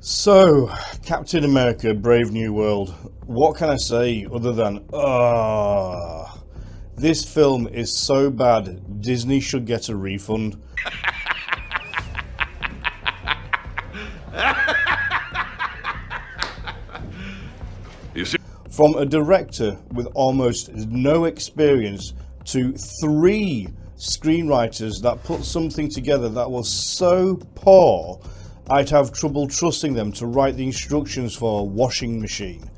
So, Captain America, Brave New World. What can I say other than, this film is so bad, Disney should get a refund. From a director with almost no experience to 3 screenwriters that put something together that was so poor, I'd have trouble trusting them to write the instructions for a washing machine.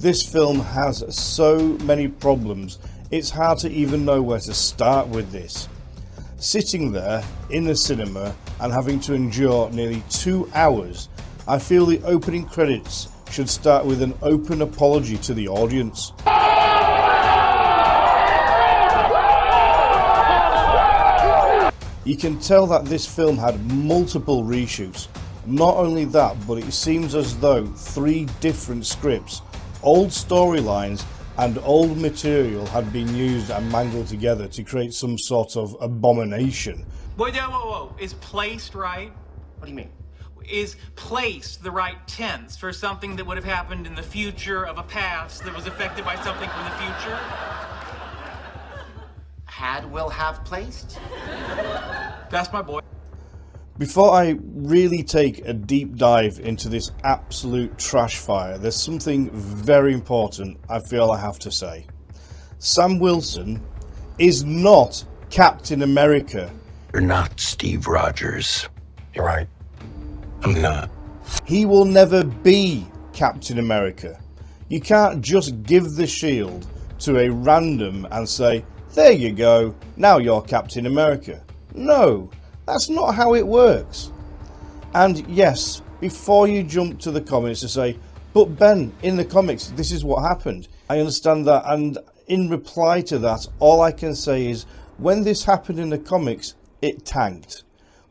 This film has so many problems, it's hard to even know where to start with this. Sitting there in the cinema and having to endure nearly 2 hours, I feel the opening credits should start with an open apology to the audience. You can tell that this film had multiple reshoots. Not only that, but it seems as though 3 different scripts, old storylines and old material had been used and mangled together to create some sort of abomination. Whoa. Is placed right? What do you mean? Is placed the right tense for something that would have happened in the future of a past that was affected by something from the future? Had will have placed? That's my boy. Before I really take a deep dive into this absolute trash fire, there's something very important I feel I have to say. Sam Wilson is not Captain America. You're not Steve Rogers. You're right. I'm not. He will never be Captain America. You can't just give the shield to a random and say, there you go, now you're Captain America. No, that's not how it works. And yes, before you jump to the comments to say, but Ben, in the comics, this is what happened. I understand that, and in reply to that, all I can say is, when this happened in the comics, it tanked.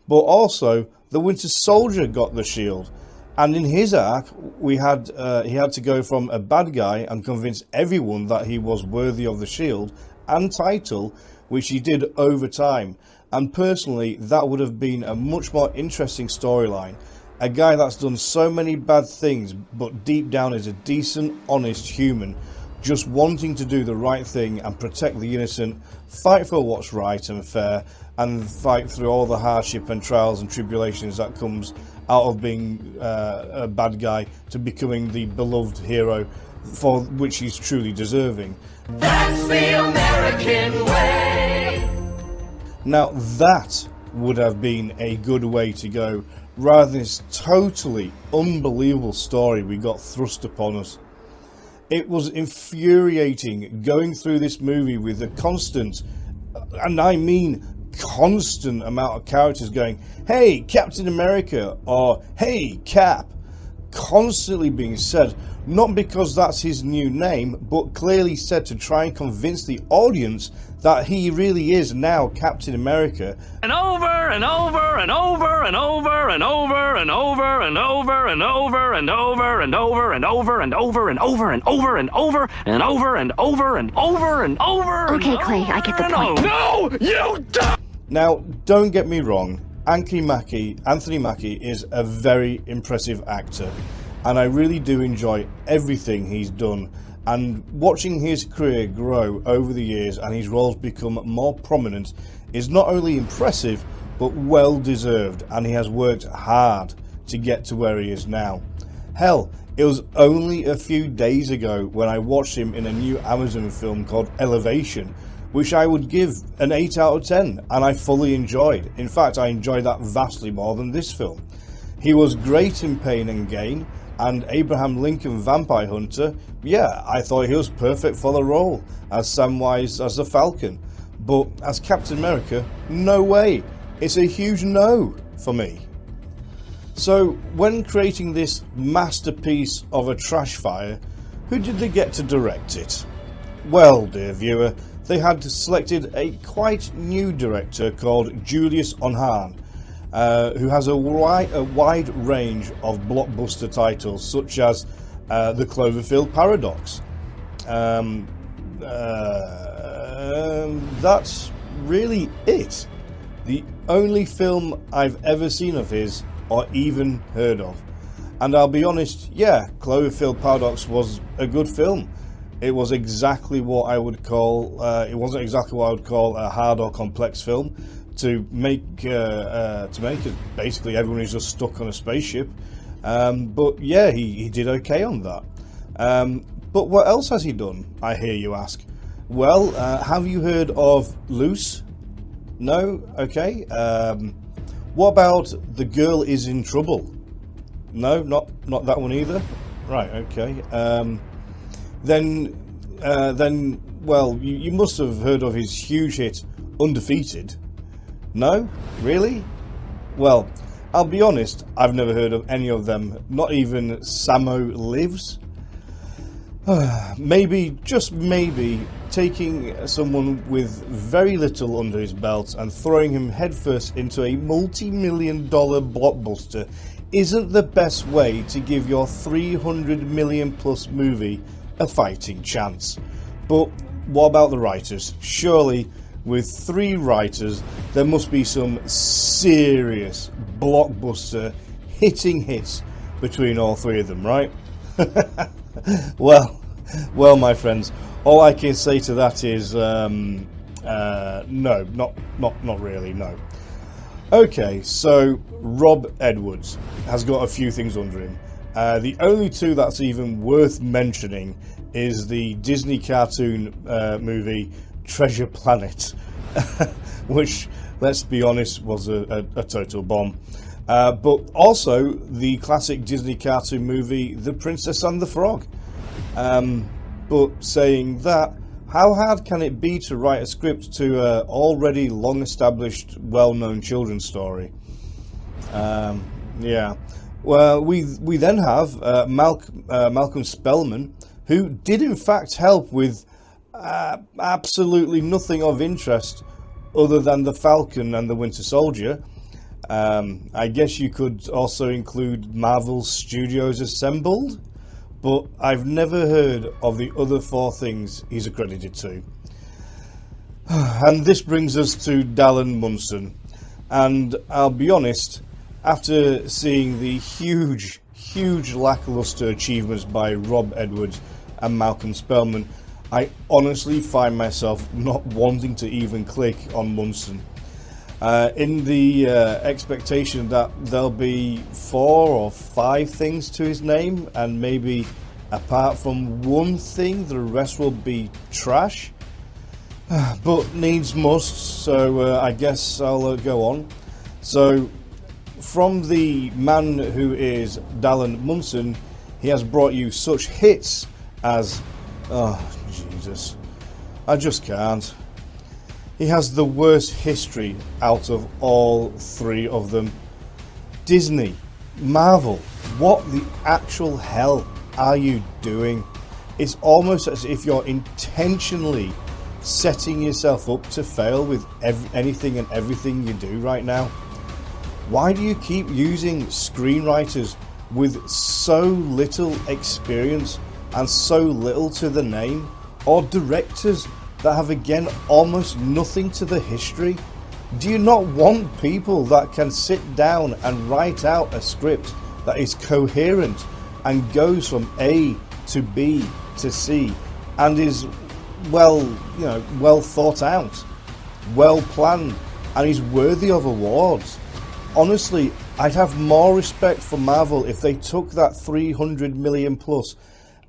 But also, the Winter Soldier got the shield, and in his arc, he had to go from a bad guy and convince everyone that he was worthy of the shield and title, which he did over time. And personally, that would have been a much more interesting storyline. A guy that's done so many bad things, but deep down is a decent, honest human, just wanting to do the right thing and protect the innocent, fight for what's right and fair, and fight through all the hardship and trials and tribulations that comes out of being a bad guy to becoming the beloved hero for which he's truly deserving. That's the American way. Now that would have been a good way to go, rather than this totally unbelievable story we got thrust upon us. It was infuriating going through this movie with a constant, and I mean constant, amount of characters going, hey Captain America, or hey Cap, constantly being said, not because that's his new name, but clearly said to try and convince the audience that he really is now Captain America. And over and over and over and over and over and over and over and over and over and over and over and over and over and over and over and over and over and over and over. Okay, Clay, I get the point. No, you don't. Now, don't get me wrong, Anthony Mackie is a very impressive actor, and I really do enjoy everything he's done, and watching his career grow over the years and his roles become more prominent is not only impressive but well deserved, and he has worked hard to get to where he is now. Hell, it was only a few days ago when I watched him in a new Amazon film called Elevation, which I would give an 8 out of 10, and I fully enjoyed. In fact, I enjoyed that vastly more than this film. He was great in Pain and Gain, and Abraham Lincoln Vampire Hunter, yeah, I thought he was perfect for the role, as Samwise as the Falcon. But as Captain America, no way. It's a huge no for me. So, when creating this masterpiece of a trash fire, who did they get to direct it? Well, dear viewer, they had selected a quite new director called Julius Onhan, who has a wide range of blockbuster titles such as the Cloverfield paradox. That's really it. The only film I've ever seen of his or even heard of. And I'll be honest, yeah, Cloverfield Paradox was a good film. It was exactly what I would call, it wasn't exactly what I would call a hard or complex film. To make it, basically everyone is just stuck on a spaceship. But yeah, he did okay on that. But what else has he done, I hear you ask? Well, have you heard of Loose? No? Okay. What about The Girl Is in Trouble? No, not that one either. Right, okay. Then, well, you must have heard of his huge hit, Undefeated. No? Really? Well, I'll be honest, I've never heard of any of them, not even Samo Lives. Maybe, just maybe, taking someone with very little under his belt and throwing him headfirst into a multi-million-dollar blockbuster isn't the best way to give your 300 million plus movie a fighting chance. But what about the writers? Surely, with 3 writers, there must be some serious blockbuster hitting hits between all 3 of them, right? Well, my friends, all I can say to that is no, not really, no. Okay, so Rob Edwards has got a few things under him. The only 2 that's even worth mentioning is the Disney cartoon movie Treasure Planet, which, let's be honest, was a total bomb. But also the classic Disney cartoon movie The Princess and the Frog. But saying that, how hard can it be to write a script to an already long-established, well-known children's story? Yeah. Well, we then have Malcolm Spellman, who did in fact help with absolutely nothing of interest other than the Falcon and the Winter Soldier. I guess you could also include Marvel Studios Assembled, but I've never heard of the other 4 things he's accredited to. And this brings us to Dallin Munson. And I'll be honest, after seeing the huge lackluster achievements by Rob Edwards and Malcolm Spellman, I honestly find myself not wanting to even click on Munson. In the expectation that there'll be 4 or 5 things to his name, and maybe apart from 1 thing, the rest will be trash. But needs must, so I guess I'll go on. So, from the man who is Dallin Munson, he has brought you such hits as... oh, Jesus. I just can't. He has the worst history out of all 3 of them. Disney, Marvel, what the actual hell are you doing? It's almost as if you're intentionally setting yourself up to fail with anything and everything you do right now. Why do you keep using screenwriters with so little experience and so little to the name, or directors that have again almost nothing to the history? Do you not want people that can sit down and write out a script that is coherent and goes from A to B to C and is well thought out, well planned, and is worthy of awards? Honestly, I'd have more respect for Marvel if they took that 300 million plus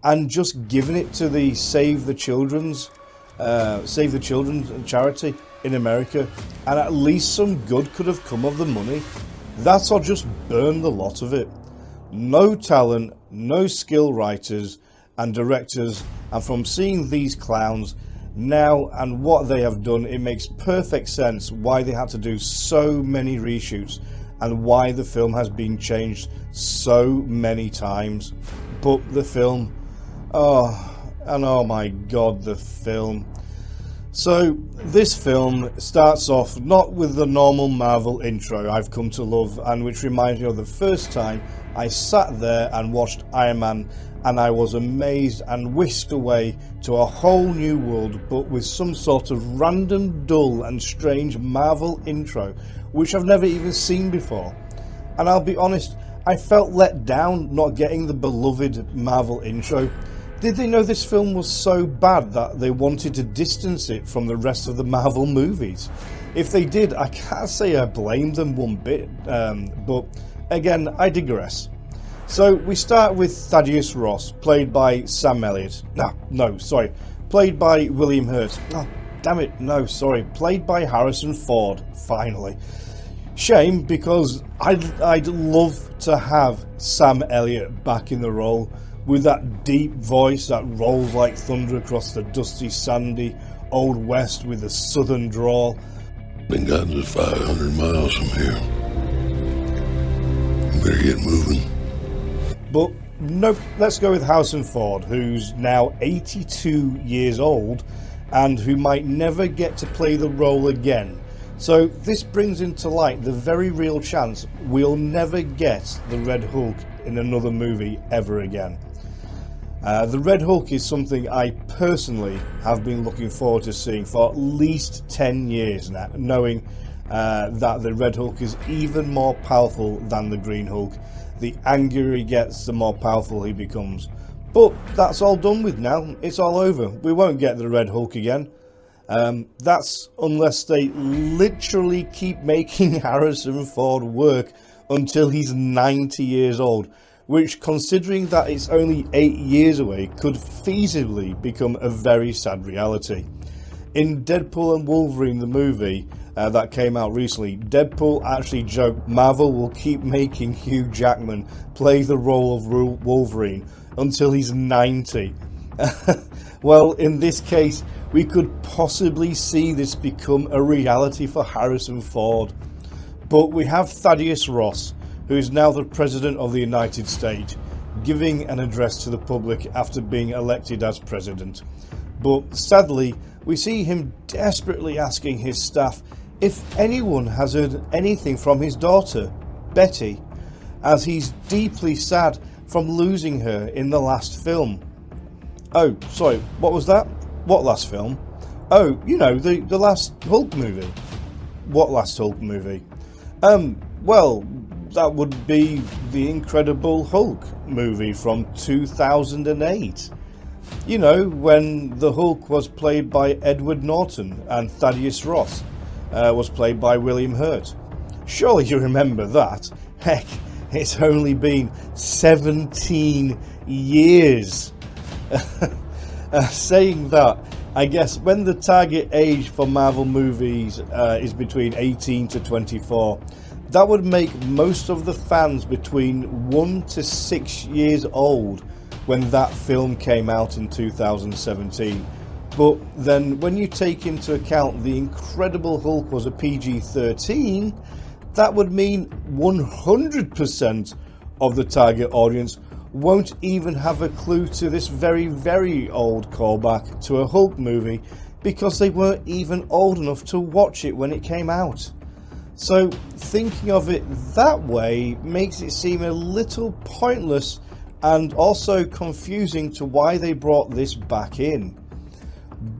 and just given it to the Save the Children's charity in America, and at least some good could have come of the money. That's or just burn the lot of it. No talent, no skill writers and directors, and from seeing these clowns now and what they have done, it makes perfect sense why they had to do so many reshoots and why the film has been changed so many times. But the film, oh my god, the film. So this film starts off not with the normal Marvel intro I've come to love, and which reminds me of the first time I sat there and watched Iron Man and I was amazed and whisked away to a whole new world, but with some sort of random, dull and strange Marvel intro, which I've never even seen before. And I'll be honest, I felt let down not getting the beloved Marvel intro. Did they know this film was so bad that they wanted to distance it from the rest of the Marvel movies? If they did, I can't say I blame them one bit, but again, I digress. So we start with Thaddeus Ross, played by Sam Elliott. Played by William Hurt. Oh, damn it, no, sorry, played by Harrison Ford, finally. Shame, because I'd love to have Sam Elliott back in the role, with that deep voice that rolls like thunder across the dusty, sandy Old West with a southern drawl. Been gotten to 500 miles from here. You better get moving. But nope, let's go with Harrison Ford, who's now 82 years old and who might never get to play the role again. So this brings into light the very real chance we'll never get the Red Hulk in another movie ever again. The Red Hulk is something I personally have been looking forward to seeing for at least 10 years now, knowing that the Red Hulk is even more powerful than the Green Hulk. The angrier he gets, the more powerful he becomes. But that's all done with now. It's all over. We won't get the Red Hulk again. That's unless they literally keep making Harrison Ford work until he's 90 years old, which, considering that it's only 8 years away, could feasibly become a very sad reality. In Deadpool and Wolverine, the movie that came out recently, Deadpool actually joked Marvel will keep making Hugh Jackman play the role of Wolverine until he's 90. Well, in this case, we could possibly see this become a reality for Harrison Ford. But we have Thaddeus Ross, who is now the President of the United States, giving an address to the public after being elected as President. But sadly, we see him desperately asking his staff if anyone has heard anything from his daughter, Betty, as he's deeply sad from losing her in the last film. Oh, sorry, what was that? What last film? Oh, you know, the last Hulk movie. What last Hulk movie? Well, that would be the Incredible Hulk movie from 2008. You know, when the Hulk was played by Edward Norton and Thaddeus Ross was played by William Hurt. Surely you remember that. Heck, it's only been 17 years. Saying that, I guess when the target age for Marvel movies is between 18 to 24, that would make most of the fans between 1 to 6 years old when that film came out in 2017. But then when you take into account the Incredible Hulk was a PG-13, that would mean 100% of the target audience won't even have a clue to this very, very old callback to a Hulk movie because they weren't even old enough to watch it when it came out. So thinking of it that way makes it seem a little pointless and also confusing to why they brought this back in.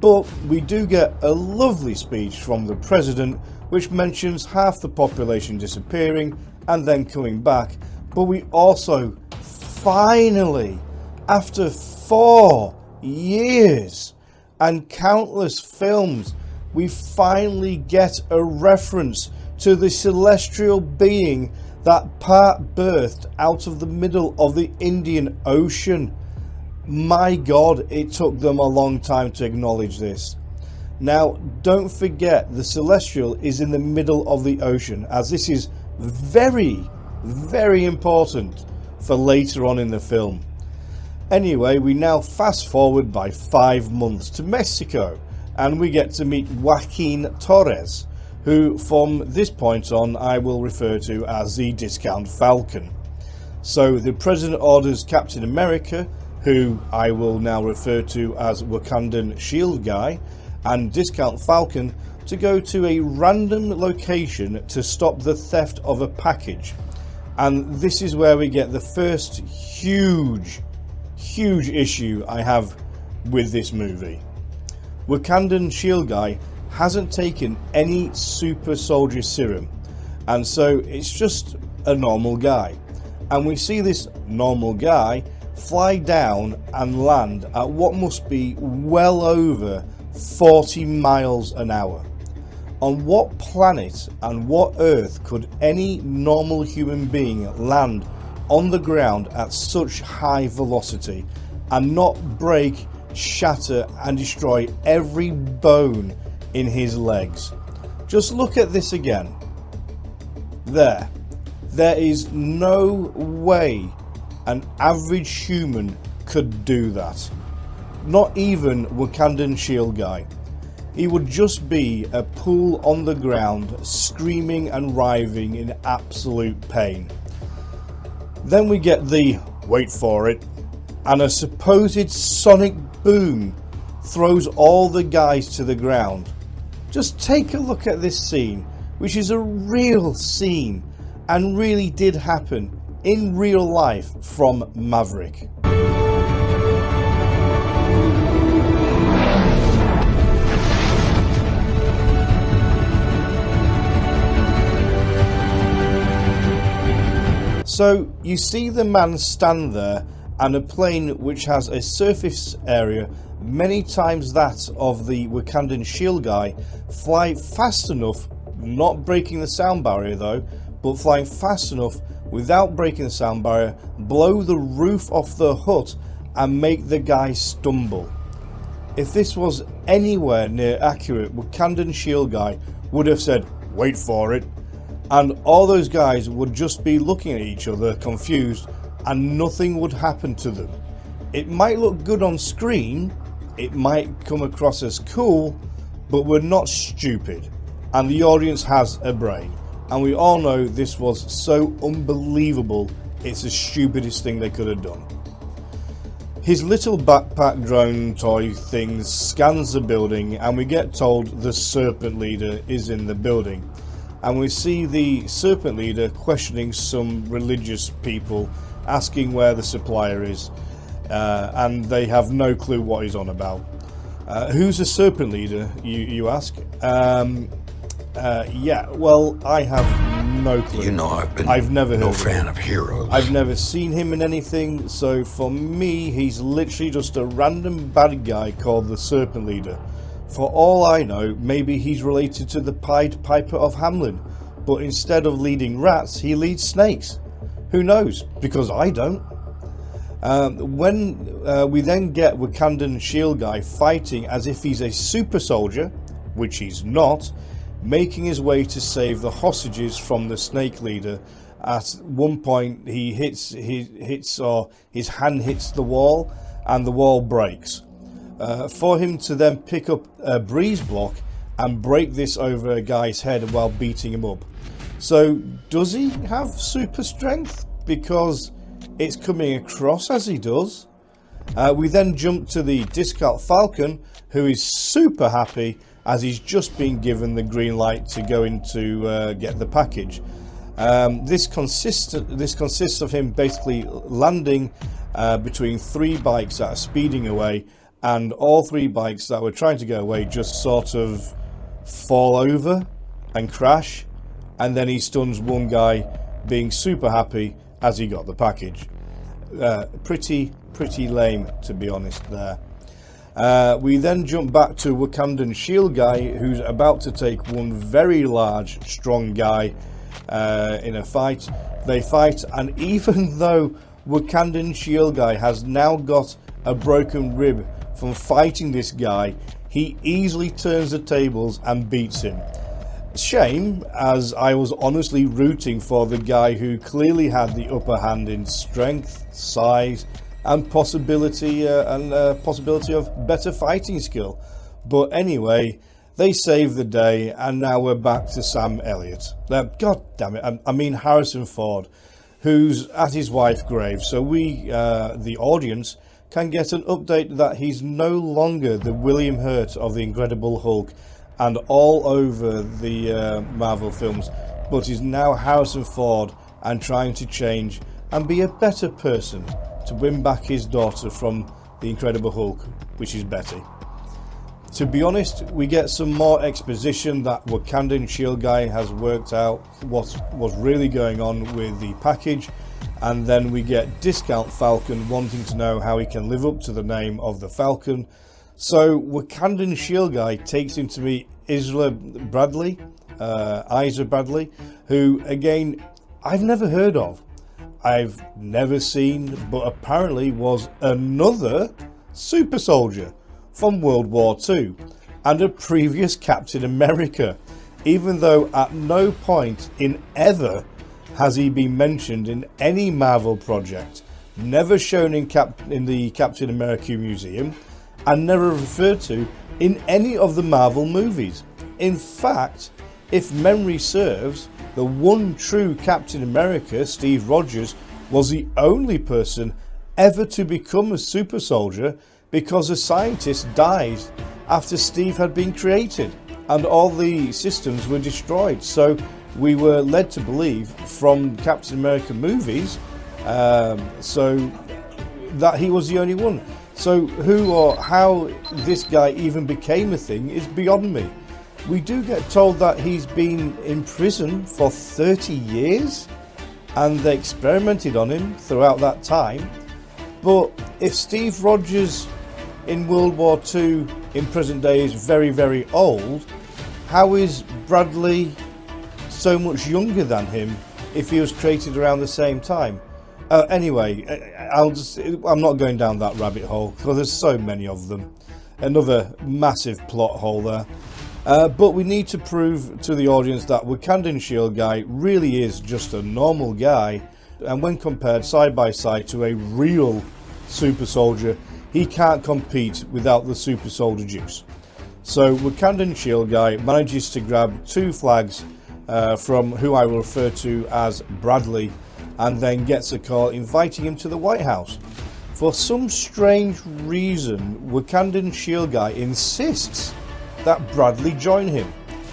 But we do get a lovely speech from the President which mentions half the population disappearing and then coming back, but we also finally, after 4 years and countless films, we finally get a reference to the celestial being that part birthed out of the middle of the Indian Ocean. My God, it took them a long time to acknowledge this. Now, don't forget the celestial is in the middle of the ocean, as this is very, very important for later on in the film. Anyway, we now fast forward by 5 months to Mexico, and we get to meet Joaquin Torres, who from this point on I will refer to as the Discount Falcon. So the President orders Captain America, who I will now refer to as Wakandan Shield Guy, and Discount Falcon to go to a random location to stop the theft of a package. And this is where we get the first huge huge issue I have with this movie. Wakandan shield guy hasn't taken any super soldier serum, and so it's just a normal guy. And we see this normal guy fly down and land at what must be well over 40 miles an hour. On what planet and what earth could any normal human being land on the ground at such high velocity and not break, shatter and destroy every bone in his legs? Just look at this again. There is no way an average human could do that. Not even Wakandan shield guy. He would just be a pool on the ground, screaming and writhing in absolute pain. Then we get the, wait for it, and a supposed sonic boom throws all the guys to the ground. Just take a look at this scene, which is a real scene and really did happen in real life from Maverick. So you see the man stand there, and a plane which has a surface area many times that of the Wakandan shield guy fly fast enough, not breaking the sound barrier though, but flying fast enough without breaking the sound barrier, blow the roof off the hut and make the guy stumble. If this was anywhere near accurate, Wakandan shield guy would have said, wait for it, and all those guys would just be looking at each other confused and nothing would happen to them. It might look good on screen, it might come across as cool, but we're not stupid and the audience has a brain, and we all know this was so unbelievable it's the stupidest thing they could have done. His little backpack drone toy thing scans the building and we get told the Serpent leader is in the building. And we see the Serpent leader questioning some religious people, asking where the supplier is, and they have no clue what he's on about. Who's the Serpent leader, you ask? Yeah, well, I have no clue. You know, I've never heard no of fan him. of heroes. I've never seen him in anything, so for me, he's literally just a random bad guy called the Serpent leader. For all I know, maybe he's related to the Pied Piper of Hamelin, but instead of leading rats, he leads snakes. Who knows? Because I don't. When we then get Wakandan shield guy fighting as if he's a super soldier, which he's not, making his way to save the hostages from the snake leader. At one point, his hand hits the wall, and the wall breaks. For him to then pick up a breeze block and break this over a guy's head while beating him up. So does he have super strength? Because it's coming across as he does. We then jump to the Discount Falcon, who is super happy as he's just been given the green light to go in to get the package. This consists of him basically landing between 3 bikes that are speeding away, and all 3 bikes that were trying to go away just sort of fall over and crash, and then he stuns one guy, being super happy as he got the package. Pretty lame, to be honest there. We then jump back to Wakandan shield guy, who's about to take one very large strong guy in a fight. They fight, and even though Wakandan shield guy has now got a broken rib from fighting this guy, he easily turns the tables and beats him. Shame, as I was honestly rooting for the guy who clearly had the upper hand in strength, size, and possibility of better fighting skill. But anyway, they saved the day, and now we're back to Sam Elliott. God damn it, I mean Harrison Ford, who's at his wife's grave, so we, the audience, can get an update that he's no longer the William Hurt of the Incredible Hulk and all over the Marvel films, but is now Harrison Ford and trying to change and be a better person to win back his daughter from the Incredible Hulk, which is Betty. To be honest, we get some more exposition that Wakandan Shield guy has worked out what was really going on with the package, and then we get Discount Falcon wanting to know how he can live up to the name of the Falcon. So Wakandan Shield guy takes him to meet Isa Bradley, who again I've never heard of, I've never seen, but apparently was another super soldier from World War II and a previous Captain America, even though at no point in ever has he been mentioned in any Marvel project, never shown in the Captain America Museum, and never referred to in any of the Marvel movies. In fact, if memory serves, the one true Captain America, Steve Rogers, was the only person ever to become a super soldier, because a scientist died after Steve had been created and all the systems were destroyed. So we were led to believe from Captain America movies so that he was the only one. So who or how this guy even became a thing is beyond me. We do get told that he's been in prison for 30 years and they experimented on him throughout that time. But if Steve Rogers in World War II in present day is very, very old, how is Bradley so much younger than him if he was created around the same time? Anyway, I'm not going down that rabbit hole because there's so many of them. Another massive plot hole there. But we need to prove to the audience that Wakandan Shield guy really is just a normal guy, and when compared side by side to a real super soldier, he can't compete without the super soldier juice. So Wakandan Shield guy manages to grab 2 flags from who I will refer to as Bradley, and then gets a call inviting him to the White House. For some strange reason, Wakandan Shield guy insists that Bradley join him.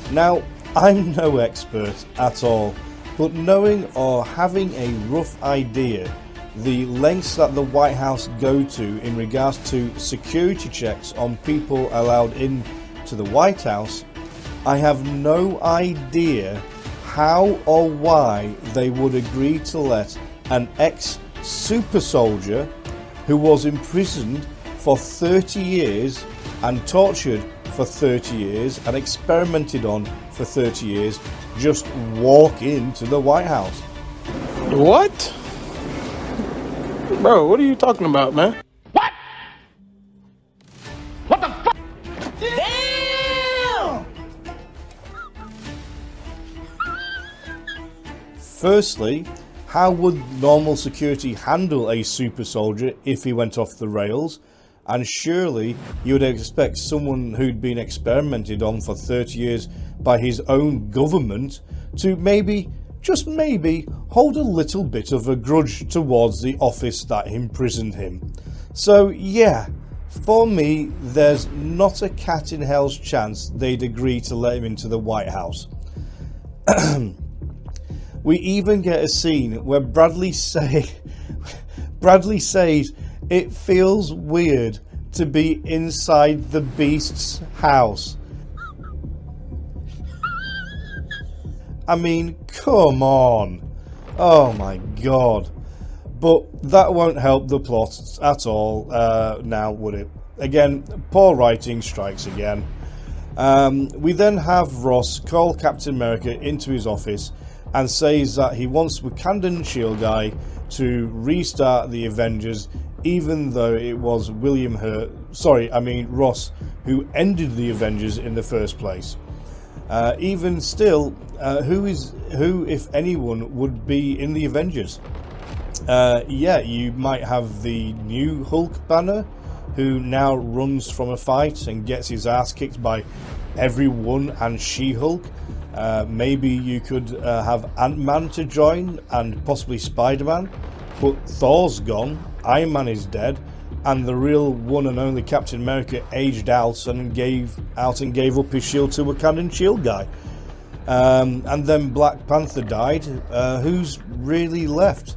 Now, I'm no expert at all, but knowing or having a rough idea the lengths that the White House go to in regards to security checks on people allowed in to the White House, I have no idea how or why they would agree to let an ex-super soldier who was imprisoned for 30 years and tortured for 30 years and experimented on for 30 years just walk into the White House. What? Bro, what are you talking about, man? What? What the fuck? Damn! Firstly, how would normal security handle a super soldier if he went off the rails? And surely you would expect someone who'd been experimented on for 30 years by his own government to maybe, just maybe, hold a little bit of a grudge towards the office that imprisoned him. So yeah, for me, there's not a cat in hell's chance they'd agree to let him into the White House. We even get a scene where Bradley says it feels weird to be inside the Beast's house. I mean, come on. Oh my god. But that won't help the plot at all now, would it? Again, poor writing strikes again. We then have Ross call Captain America into his office and says that he wants Wakandan Shield guy to restart the Avengers, even though it was Ross who ended the Avengers in the first place. Even still, who, if anyone, would be in the Avengers? Yeah, you might have the new Hulk Banner, who now runs from a fight and gets his ass kicked by everyone and She-Hulk. Maybe you could have Ant-Man to join and possibly Spider-Man, but Thor's gone, Iron Man is dead, and the real one and only Captain America aged out and gave up his shield to Wakandan Shield guy. And then Black Panther died. Who's really left?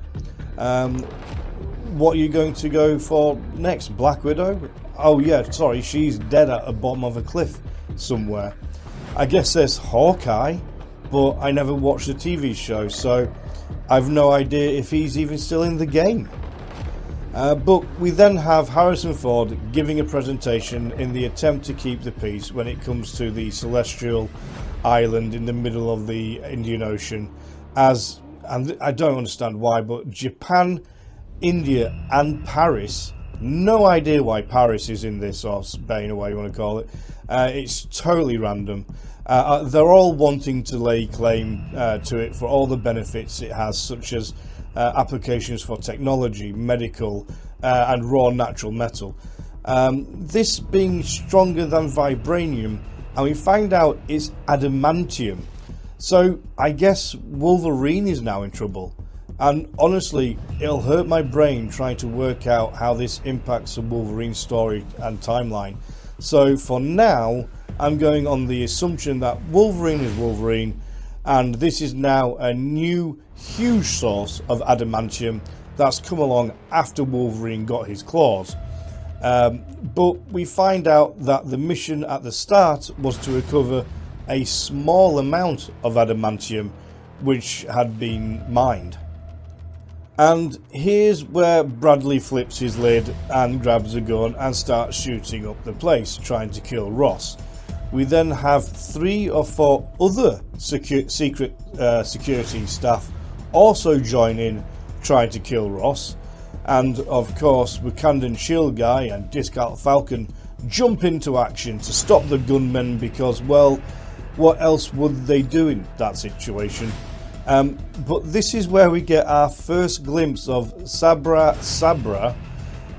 what are you going to go for next? Black Widow? Oh yeah, sorry, she's dead at the bottom of a cliff somewhere. I guess there's Hawkeye, but I never watched the TV show, so I've no idea if he's even still in the game. But we then have Harrison Ford giving a presentation in the attempt to keep the peace when it comes to the celestial island in the middle of the Indian Ocean, and I don't understand why, but Japan, India and Paris, no idea why Paris is in this, or Spain or what you want to call it. It's totally random. They're all wanting to lay claim to it for all the benefits it has, such as applications for technology, medical and raw natural metal. This being stronger than vibranium, and we find out it's adamantium. So I guess Wolverine is now in trouble. And honestly, it'll hurt my brain trying to work out how this impacts the Wolverine story and timeline. So for now, I'm going on the assumption that Wolverine is Wolverine, and this is now a new huge source of adamantium that's come along after Wolverine got his claws. But we find out that the mission at the start was to recover a small amount of adamantium which had been mined. And here's where Bradley flips his lid and grabs a gun and starts shooting up the place, trying to kill Ross. We then have 3 or 4 other secret security staff also join in, trying to kill Ross. And of course, Wakandan Shield Guy and Discount Falcon jump into action to stop the gunmen because, well, what else would they do in that situation? But this is where we get our first glimpse of Sabra,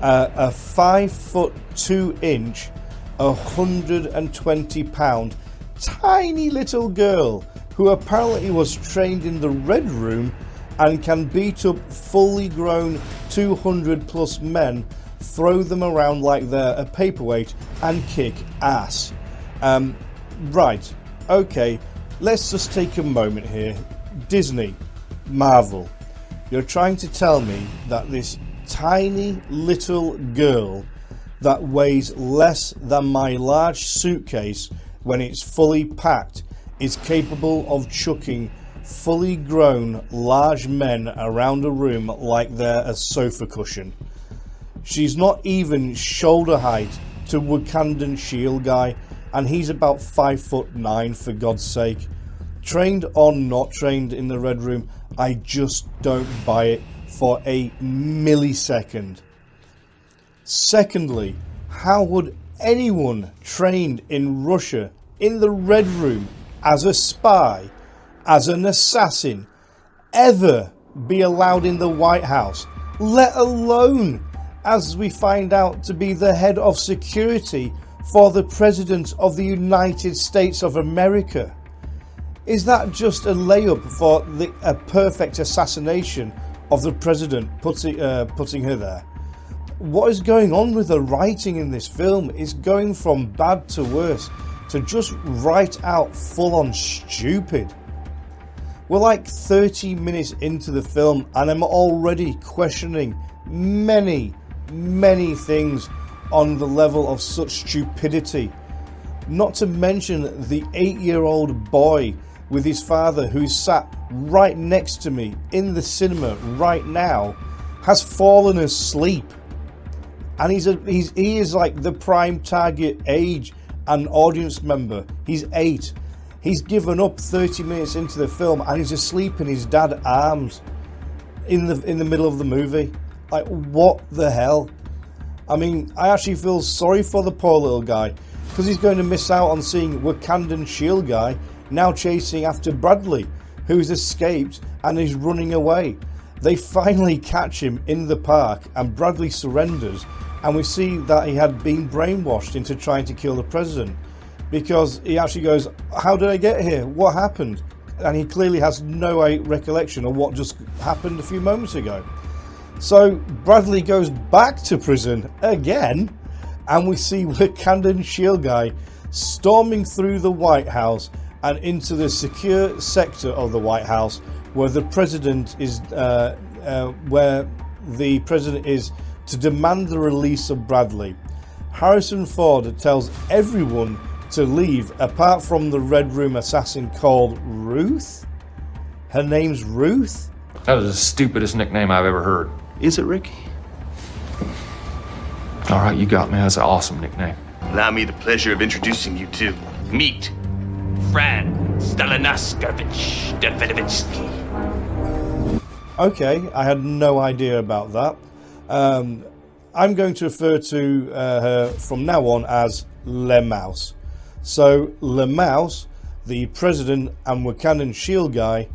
a 5'2", 120-pound tiny little girl who apparently was trained in the Red Room and can beat up fully grown 200+ men, throw them around like they're a paperweight and kick ass. Right, okay, let's just take a moment here. Disney, Marvel, you're trying to tell me that this tiny little girl that weighs less than my large suitcase when it's fully packed is capable of chucking fully grown large men around a room like they're a sofa cushion. She's not even shoulder height to Wakandan Shield Guy, and he's about 5'9", for God's sake. Trained or not trained in the Red Room, I just don't buy it for a millisecond. Secondly, how would anyone trained in Russia in the Red Room as a spy, as an assassin, ever be allowed in the White House, let alone, as we find out, to be the head of security for the President of the United States of America? Is that just a layup for a perfect assassination of the President, putting her there? What is going on with the writing in this film? It's going from bad to worse, to just right out full on stupid. We're like 30 minutes into the film and I'm already questioning many things on the level of such stupidity. Not to mention the 8-year-old boy with his father, who's sat right next to me in the cinema right now, has fallen asleep. And he is like the prime target age and audience member. He's 8. He's given up 30 minutes into the film and he's asleep in his dad's arms in the middle of the movie. Like, what the hell? I mean, I actually feel sorry for the poor little guy, because he's going to miss out on seeing Wakandan Shield Guy now chasing after Bradley, who's escaped and is running away. They finally catch him in the park and Bradley surrenders, and we see that he had been brainwashed into trying to kill the president, because he actually goes, how did I get here? What happened? And he clearly has no recollection of what just happened a few moments ago. So Bradley goes back to prison again, and we see Wakandan Shield Guy storming through the White House and into the secure sector of the White House where the president is, where the president is to demand the release of Bradley. Harrison Ford tells everyone to leave apart from the Red Room assassin called Ruth. Her name's Ruth? That was the stupidest nickname I've ever heard. Is it, Ricky? All right, you got me. That's an awesome nickname. Allow me the pleasure of introducing you to Meet Fran Stalinaskevich Davidovitsky. Okay, I had no idea about that. I'm going to refer to her from now on as Le Mouse. So Le Mouse, the president and Wakandan shield guy,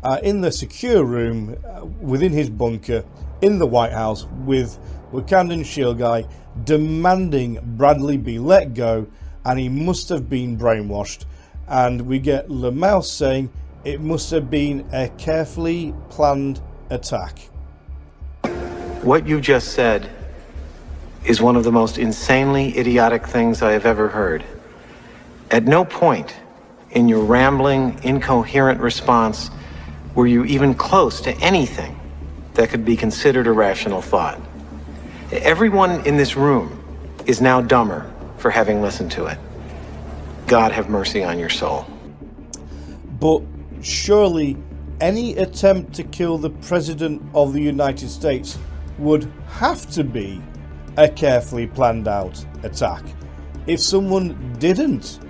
are in the secure room within his bunker in the White House with Wakandan shield guy demanding Bradley be let go, and he must have been brainwashed. And we get Le Mouse saying it must have been a carefully planned attack. What you just said is one of the most insanely idiotic things I have ever heard. At no point in your rambling, incoherent response were you even close to anything that could be considered a rational thought. Everyone in this room is now dumber for having listened to it. God have mercy on your soul. But surely any attempt to kill the President of the United States would have to be a carefully planned out attack. If someone didn't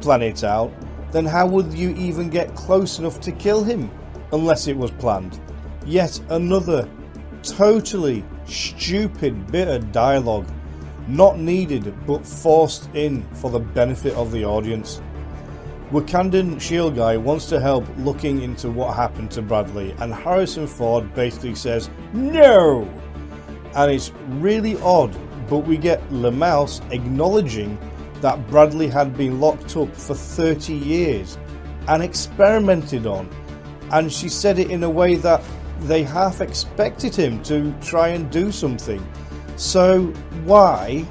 plan it out, then how would you even get close enough to kill him unless it was planned? Yet another totally stupid bit of dialogue, not needed but forced in for the benefit of the audience. Wakandan shield guy wants to help looking into what happened to Bradley, and Harrison Ford basically says no, and it's really odd, but we get Le Mouse acknowledging that Bradley had been locked up for 30 years and experimented on, and she said it in a way that they half expected him to try and do something. So why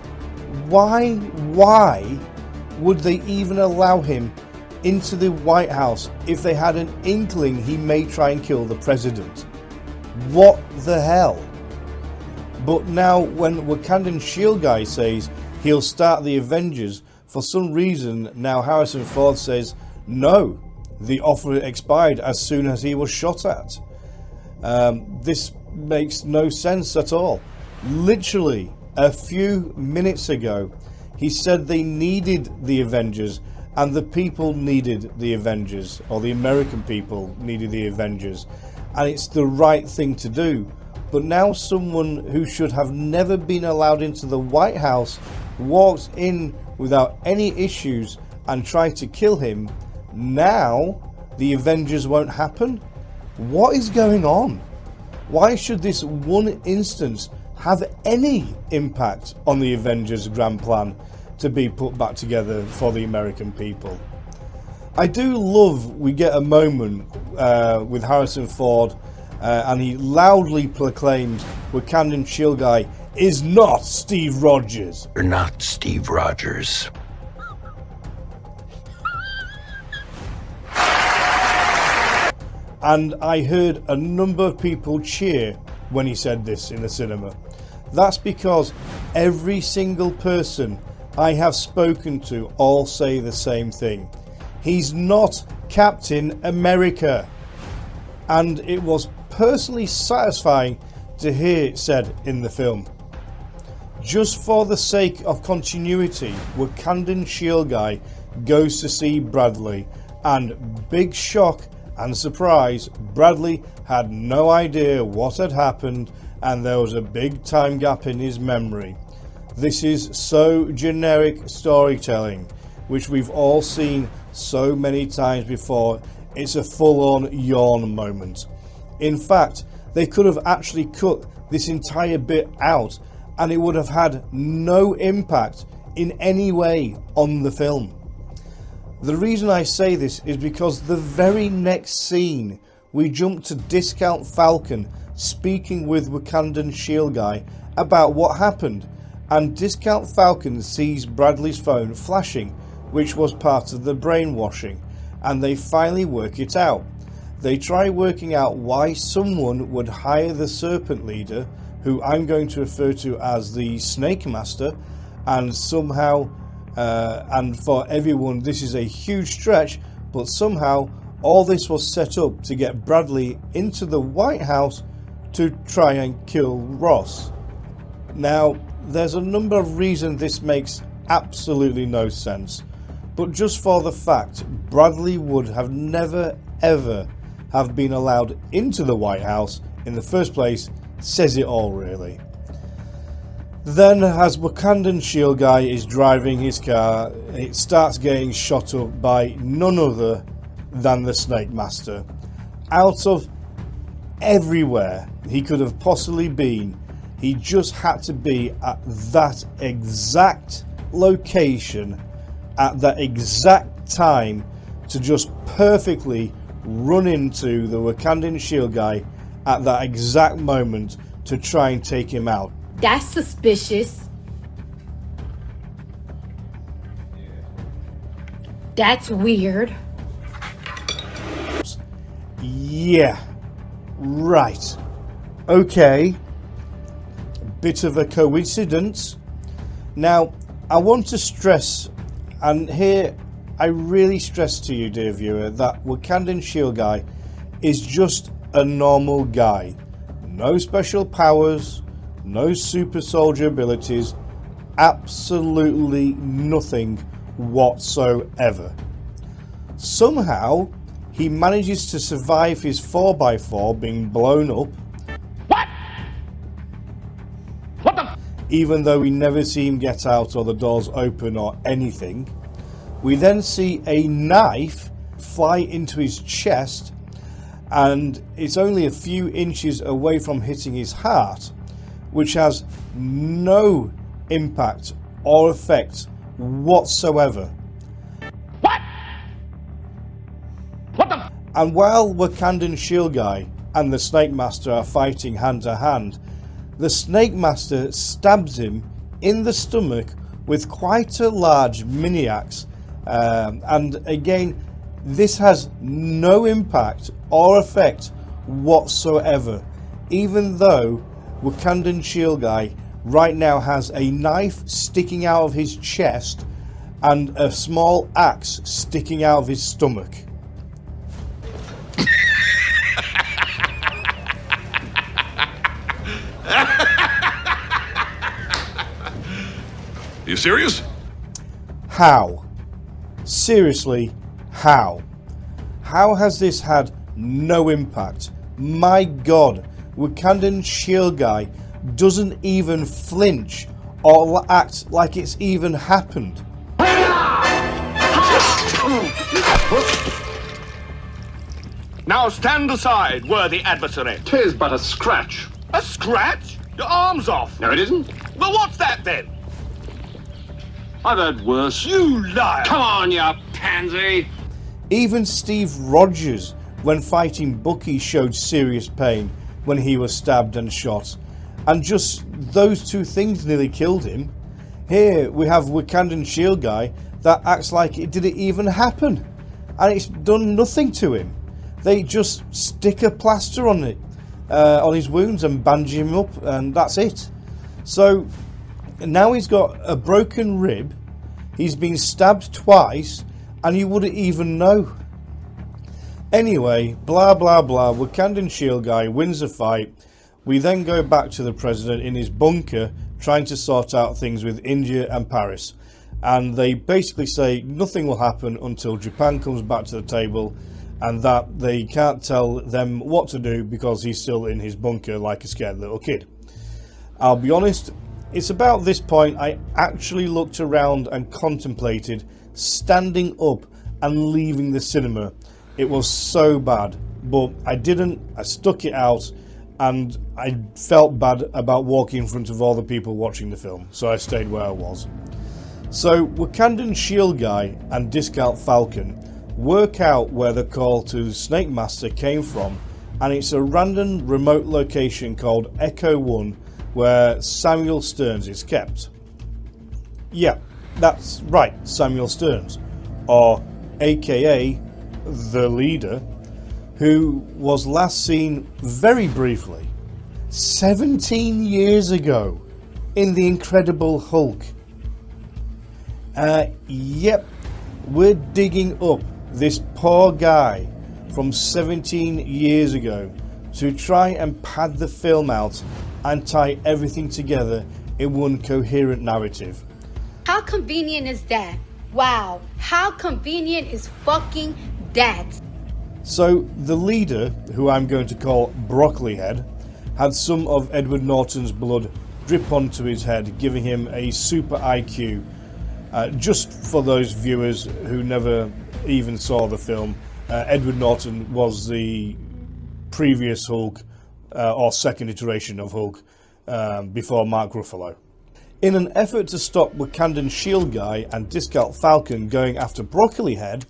would they even allow him into the White House if they had an inkling he may try and kill the president? What the hell? But now when Wakandan shield guy says he'll start the Avengers, for some reason now Harrison Ford says no, the offer expired as soon as he was shot at. This makes no sense at all. Literally a few minutes ago he said they needed the Avengers and the people needed the Avengers, or the American people needed the Avengers, and it's the right thing to do. But now someone who should have never been allowed into the White House walks in without any issues and tried to kill him. Now the Avengers won't happen? What is going on? Why should this one instance have any impact on the Avengers' grand plan to be put back together for the American people? I do love we get a moment with Harrison Ford and he loudly proclaims Wakandan shield guy is not Steve Rogers. You're not Steve Rogers. And I heard a number of people cheer when he said this in the cinema. That's because every single person I have spoken to all say the same thing. He's not Captain America. And it was personally satisfying to hear it said in the film. Just for the sake of continuity, Wakandan shield guy goes to see Bradley, and big shock and surprise, Bradley had no idea what had happened, and there was a big time gap in his memory. This is so generic storytelling, which we've all seen so many times before. It's a full-on yawn moment. In fact, they could have actually cut this entire bit out and it would have had no impact in any way on the film. The reason I say this is because the very next scene we jump to Discount Falcon speaking with Wakandan shield guy about what happened, and Discount Falcon sees Bradley's phone flashing, which was part of the brainwashing, and they finally work it out. They try working out why someone would hire the Serpent leader, who I'm going to refer to as the Snake Master, and somehow, and for everyone this is a huge stretch, but somehow all this was set up to get Bradley into the White House to try and kill Ross. Now, there's a number of reasons this makes absolutely no sense, but just for the fact Bradley would have never ever have been allowed into the White House in the first place says it all, really. Then, as Wakandan shield guy is driving his car, it starts getting shot up by none other than the Snake Master. Out of everywhere he could have possibly been, he just had to be at that exact location at that exact time to just perfectly run into the Wakandan shield guy at that exact moment to try and take him out. That's suspicious. That's weird. Yeah, right. Okay, bit of a coincidence. Now, I want to stress, and here I really stress to you, dear viewer, that Wakandan shield guy is just a normal guy. No special powers, no super soldier abilities, absolutely nothing whatsoever. Somehow, he manages to survive his 4x4 being blown up. What the? Even though we never see him get out or the doors open or anything. We then see a knife fly into his chest, and it's only a few inches away from hitting his heart, which has no impact or effect whatsoever. What? What the? And while Wakandan shield guy and the Snake Master are fighting hand to hand, the Snake Master stabs him in the stomach with quite a large mini axe, and again, this has no impact or effect whatsoever, even though Wakandan shield guy right now has a knife sticking out of his chest and a small axe sticking out of his stomach. You serious? How? Seriously, how? How has this had no impact? My God, Wakandan shield guy doesn't even flinch or act like it's even happened. Now stand aside, worthy adversary. 'Tis but a scratch. A scratch? Your arm's off. No, it isn't. Well, what's that then? I've heard worse. You liar! Come on, you pansy! Even Steve Rogers, when fighting Bucky, showed serious pain when he was stabbed and shot, and just those two things nearly killed him. Here we have Wakandan shield guy that acts like it didn't even happen, and it's done nothing to him. They just stick a plaster on it, on his wounds, and bandage him up, and that's it. So now he's got a broken rib, he's been stabbed twice, and you wouldn't even know. Anyway, blah blah blah, Wakandan shield guy wins the fight. We then go back to the president in his bunker trying to sort out things with India and Paris, and they basically say nothing will happen until Japan comes back to the table, and that they can't tell them what to do because he's still in his bunker like a scared little kid. I'll be honest, it's about this point I actually looked around and contemplated standing up and leaving the cinema. It was so bad, but I didn't. I stuck it out, and I felt bad about walking in front of all the people watching the film, so I stayed where I was. So Wakandan shield guy and Discount Falcon work out where the call to Snake Master came from, and it's a random remote location called Echo 1 where Samuel Stearns is kept. Yeah, that's right, Samuel Stearns, or aka the leader, who was last seen very briefly 17 years ago in The Incredible Hulk. Yep, we're digging up this poor guy from 17 years ago to try and pad the film out and tie everything together in one coherent narrative. How convenient is that? Wow, how convenient is fucking that? So the leader, who I'm going to call Broccoli Head, had some of Edward Norton's blood drip onto his head, giving him a super IQ. Just for those viewers who never even saw the film, Edward Norton was the previous Hulk, or second iteration of Hulk, before Mark Ruffalo. In an effort to stop Wakandan shield guy and discount Falcon going after Broccoli Head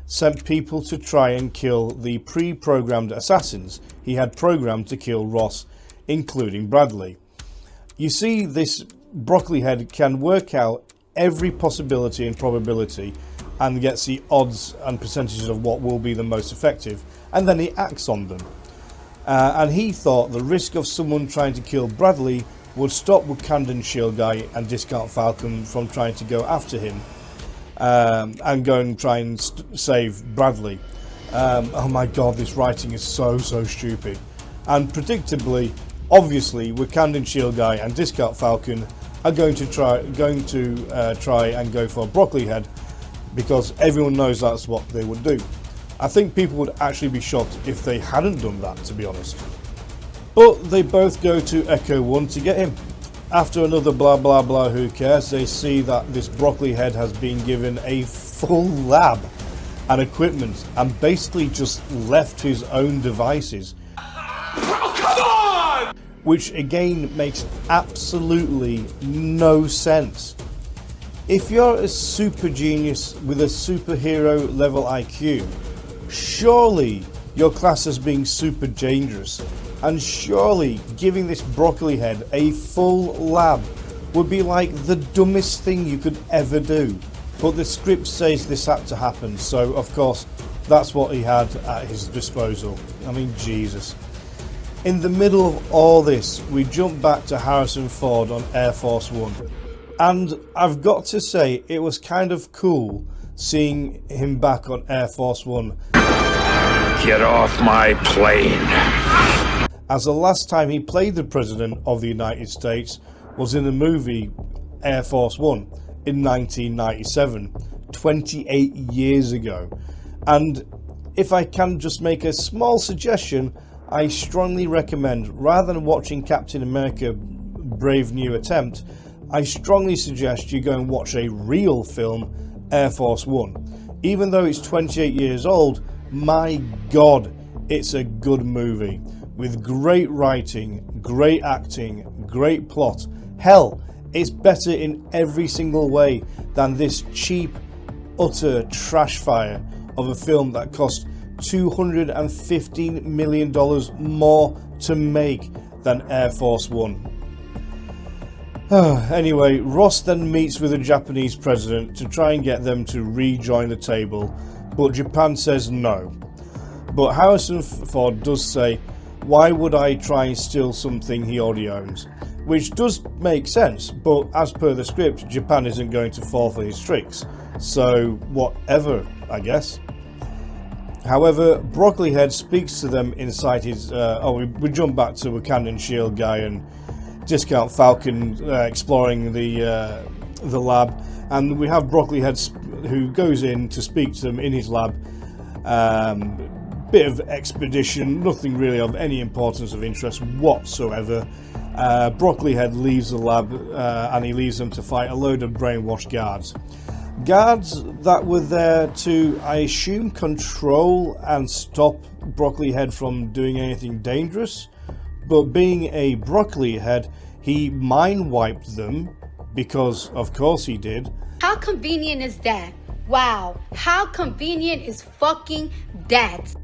sent people to try and kill the pre-programmed assassins he had programmed to kill Ross, including Bradley. You see, this Broccoli Head can work out every possibility and probability and gets the odds and percentages of what will be the most effective, and then he acts on them. And he thought the risk of someone trying to kill Bradley would stop Wakandan shield guy and discount Falcon from trying to go after him and go and try and save Bradley. Oh my god, this writing is so stupid. And predictably, obviously, Wakandan shield guy and discount Falcon are going to try and go for Broccoli Head, because everyone knows that's what they would do. I think people would actually be shocked if they hadn't done that, to be honest. But they both go to Echo 1 to get him. After another blah blah blah who cares, they see that this Broccoli Head has been given a full lab and equipment and basically just left his own devices. Oh, come on! Which again makes absolutely no sense. If you're a super genius with a superhero level IQ, surely you're classed as being super dangerous, and surely giving this Broccoli Head a full lab would be like the dumbest thing you could ever do. But the script says this had to happen, so of course that's what he had at his disposal. I mean, Jesus. In the middle of all this, we jump back to Harrison Ford on Air Force One. And I've got to say, it was kind of cool seeing him back on Air Force One. Get off my plane. As the last time he played the President of the United States was in the movie Air Force One in 1997, 28 years ago. And if I can just make a small suggestion, I strongly recommend, rather than watching Captain America Brave New Attempt, I strongly suggest you go and watch a real film, Air Force One. Even though it's 28 years old, my god, it's a good movie. With great writing, great acting, great plot. Hell, it's better in every single way than this cheap, utter trash fire of a film that cost $215 million more to make than Air Force One. Anyway, Ross then meets with the Japanese president to try and get them to rejoin the table, but Japan says no. But Harrison Ford does say, why would I try and steal something he already owns? Which does make sense, but as per the script, Japan isn't going to fall for his tricks. So, whatever, I guess. However, Broccoli Head speaks to them inside his... we jump back to Wakandan shield guy and discount Falcon exploring the lab. And we have Broccoli Head who goes in to speak to them in his lab. Bit of expedition, nothing really of any importance of interest whatsoever. Broccoli Head leaves the lab and he leaves them to fight a load of brainwashed guards. Guards that were there to, I assume, control and stop Broccoli Head from doing anything dangerous. But being a Broccoli Head, he mind wiped them, because of course he did. How convenient is that? Wow, how convenient is fucking that?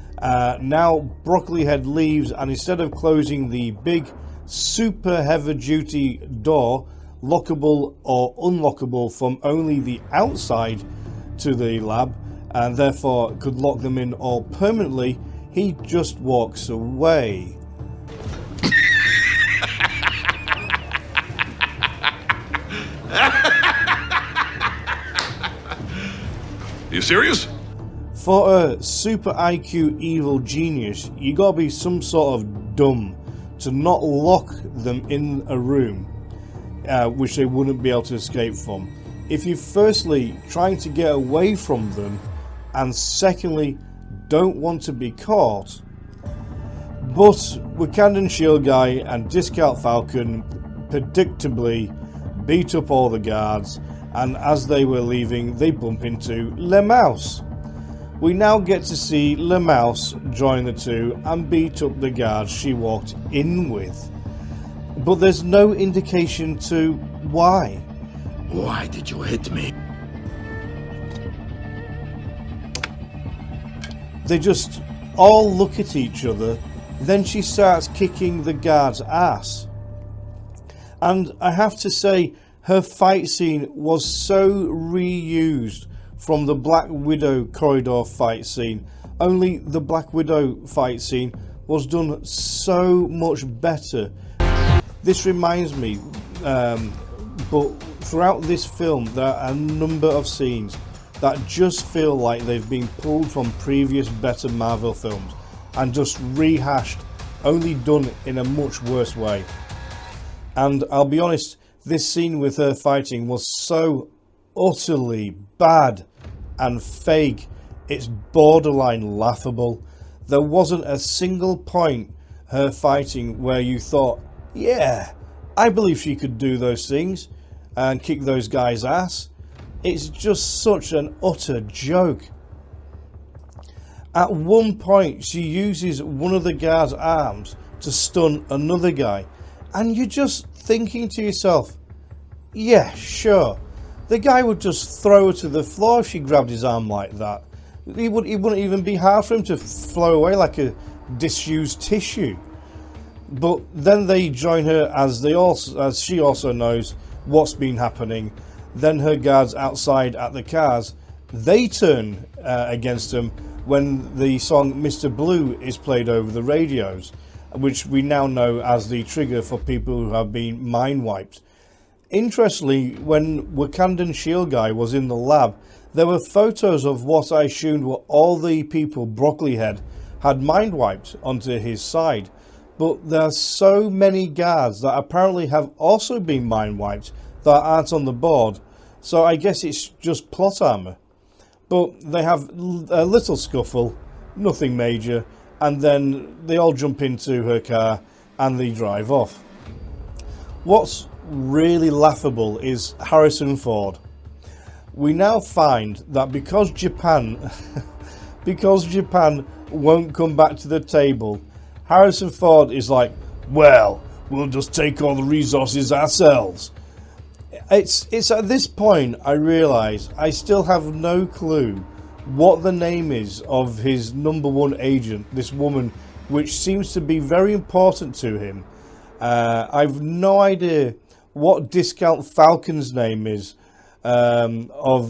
Now Broccoli Head leaves, and instead of closing the big super heavy duty door, lockable or unlockable from only the outside to the lab, and therefore could lock them in all permanently, he just walks away. You serious? For a super IQ evil genius, you gotta be some sort of dumb to not lock them in a room which they wouldn't be able to escape from. If you're firstly trying to get away from them, and secondly don't want to be caught. But Wakandan Shield Guy and Discount Falcon predictably beat up all the guards, and as they were leaving they bump into Le Mouse. We now get to see Le Mouse join the two and beat up the guards she walked in with. But there's no indication to why. Why did you hit me? They just all look at each other, then she starts kicking the guard's ass. And I have to say, her fight scene was so reused from the Black Widow corridor fight scene, only the Black Widow fight scene was done so much better. This reminds me, but throughout this film there are a number of scenes that just feel like they've been pulled from previous better Marvel films and just rehashed, only done in a much worse way. And I'll be honest, this scene with her fighting was so utterly bad and fake, it's borderline laughable. There wasn't a single point her fighting where you thought, yeah, I believe she could do those things and kick those guys' ass. It's just such an utter joke. At one point she uses one of the guard's arms to stun another guy, and you're just thinking to yourself, yeah, sure, the guy would just throw her to the floor if she grabbed his arm like that. It wouldn't even be hard for him to flow away like a disused tissue. But then they join her as she also knows what's been happening. Then her guards outside at the cars, they turn against them when the song Mr. Blue is played over the radios, which we now know as the trigger for people who have been mind wiped. Interestingly, when Wakandan Shield Guy was in the lab, there were photos of what I assumed were all the people Broccoli Head had mind wiped onto his side. But there are so many guards that apparently have also been mind wiped that aren't on the board, so I guess it's just plot armor. But they have a little scuffle, nothing major, and then they all jump into her car and they drive off. What's really laughable is Harrison Ford. We now find that because Japan won't come back to the table, Harrison Ford is like, well, we'll just take all the resources ourselves. It's at this point I realise I still have no clue what the name is of his #1 agent, this woman, which seems to be very important to him. I've no idea what Discount Falcon's name is, or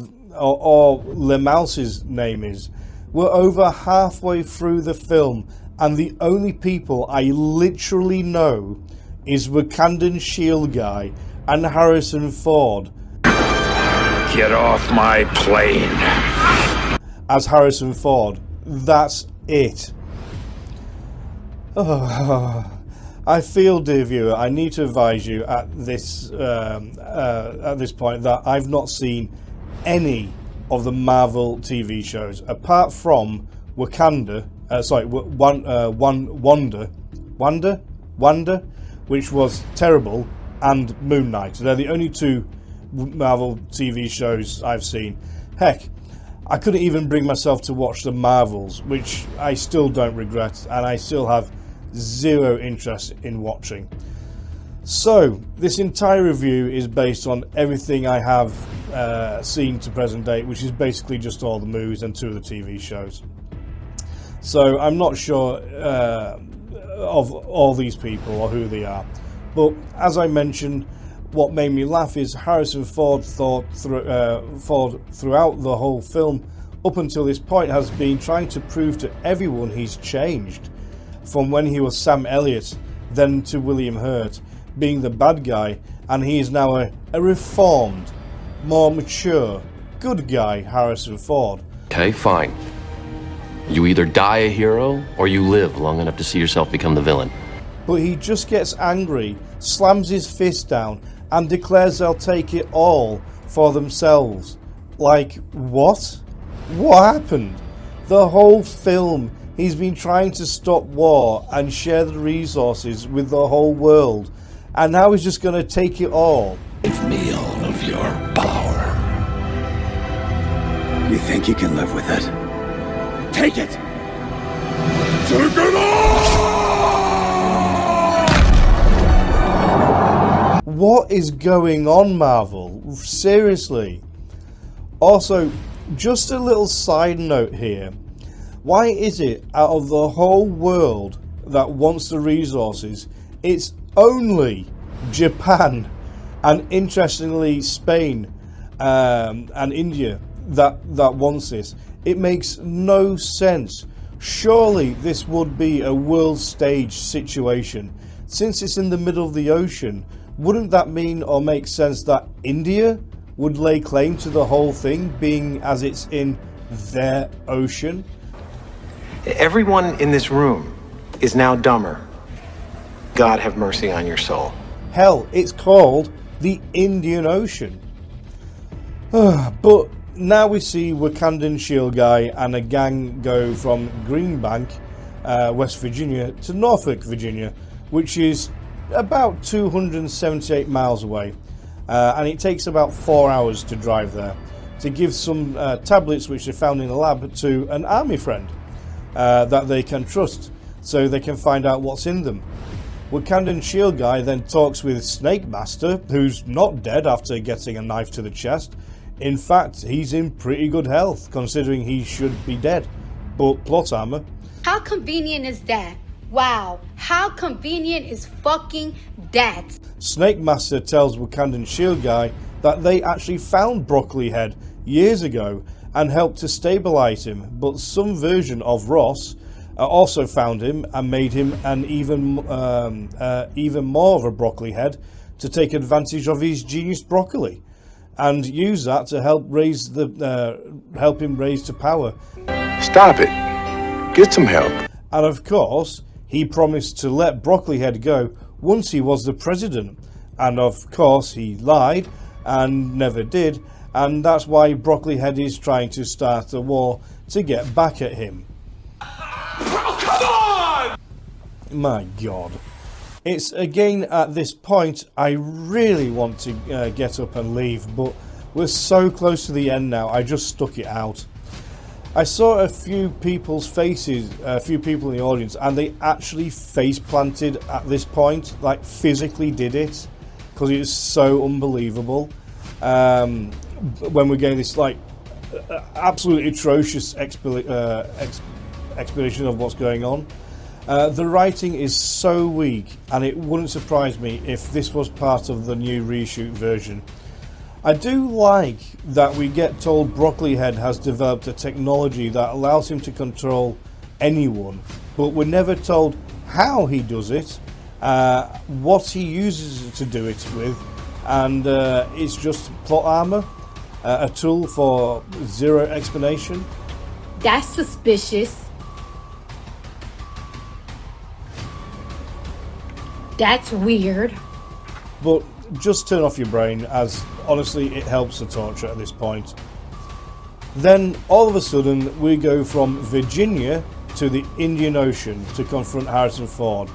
Le Mouse's name is. We're over halfway through the film, and the only people I literally know is Wakandan Shield Guy and Harrison Ford. Get off my plane. As Harrison Ford. That's it. Oh, I feel, dear viewer, I need to advise you at this point that I've not seen any of the Marvel TV shows apart from Wanda, which was terrible, and Moon Knight. They're the only two Marvel TV shows I've seen. Heck, I couldn't even bring myself to watch the Marvels, which I still don't regret, and I still have zero interest in watching. So this entire review is based on everything I have seen to present date, which is basically just all the movies and 2 of the TV shows. So I'm not sure of all these people or who they are, but as I mentioned, what made me laugh is Harrison Ford throughout the whole film up until this point has been trying to prove to everyone he's changed, from when he was Sam Elliott then to William Hurt being the bad guy, and he is now a reformed, more mature, good guy Harrison Ford. Okay, fine. You either die a hero, or you live long enough to see yourself become the villain. But he just gets angry, slams his fist down, and declares they'll take it all for themselves. Like, what? What happened? The whole film, he's been trying to stop war and share the resources with the whole world, and now he's just going to take it all. Give me all of your power. You think you can live with it? Take it! Take it all! What is going on, Marvel? Seriously. Also, just a little side note here. Why is it out of the whole world that wants the resources, it's only Japan and interestingly Spain and India that wants this? It makes no sense. Surely this would be a world stage situation. Since it's in the middle of the ocean, wouldn't that mean or make sense that India would lay claim to the whole thing, being as it's in their ocean? Everyone in this room is now dumber. God have mercy on your soul. Hell, it's called the Indian Ocean. But now we see Wakandan Shield Guy and a gang go from Greenbank, West Virginia to Norfolk, Virginia, which is about 278 miles away. And it takes about 4 hours to drive there, to give some tablets which they found in a lab to an army friend that they can trust, so they can find out what's in them. Wakandan Shield Guy then talks with Snake Master, who's not dead after getting a knife to the chest. In fact, he's in pretty good health, considering he should be dead, but plot armor. How convenient is that? Wow, how convenient is fucking that? Snake Master tells Wakandan Shield Guy that they actually found Broccoli Head years ago and helped to stabilize him, but some version of Ross also found him and made him an even more of a Broccoli Head to take advantage of his genius broccoli and use that to help help him raise to power. Stop it. Get some help. And of course, he promised to let Broccoli Head go once he was the president. And of course, he lied and never did. And that's why Broccoli Head is trying to start a war to get back at him. Oh, come on! My God. It's again at this point I really want to get up and leave, but we're so close to the end now, I just stuck it out. I saw a few people's faces, a few people in the audience, and they actually face planted at this point, like physically did it, because it was so unbelievable. When we're getting this like absolutely atrocious explanation of what's going on. The writing is so weak, and it wouldn't surprise me if this was part of the new reshoot version. I do like that we get told Broccoli Head has developed a technology that allows him to control anyone, but we're never told how he does it, what he uses to do it with, and it's just plot armor, a tool for zero explanation. That's suspicious. That's weird. But just turn off your brain, as honestly it helps the torture at this point. Then all of a sudden we go from Virginia to the Indian Ocean to confront Harrison Ford.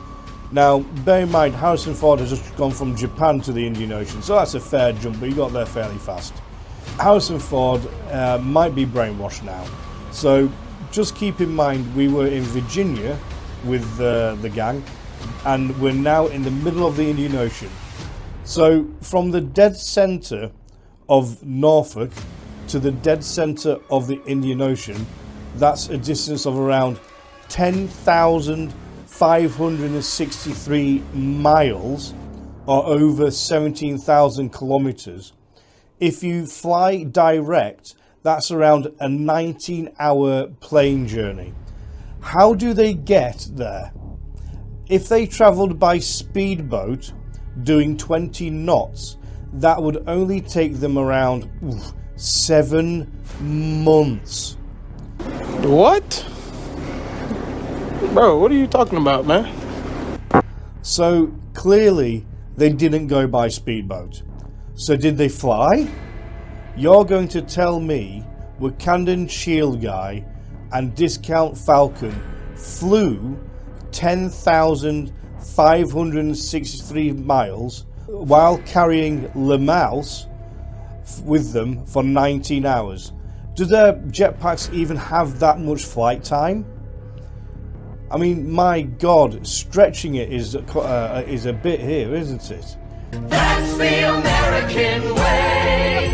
Now bear in mind, Harrison Ford has just gone from Japan to the Indian Ocean, so that's a fair jump, but he got there fairly fast. Harrison Ford might be brainwashed now, so just keep in mind we were in Virginia with the gang, and we're now in the middle of the Indian Ocean. So from the dead center of Norfolk to the dead center of the Indian Ocean, that's a distance of around 10,563 miles, or over 17,000 kilometers. If you fly direct, that's around a 19-hour plane journey. How do they get there? If they traveled by speedboat doing 20 knots, that would only take them around 7 months What? Bro, what are you talking about, man? So clearly they didn't go by speedboat. So did they fly? You're going to tell me Wakandan Shield Guy and Discount Falcon flew 10,563 miles while carrying Le Mouse with them for 19 hours. Do their jetpacks even have that much flight time? I mean, my God, stretching it is a bit here, isn't it? That's the American way.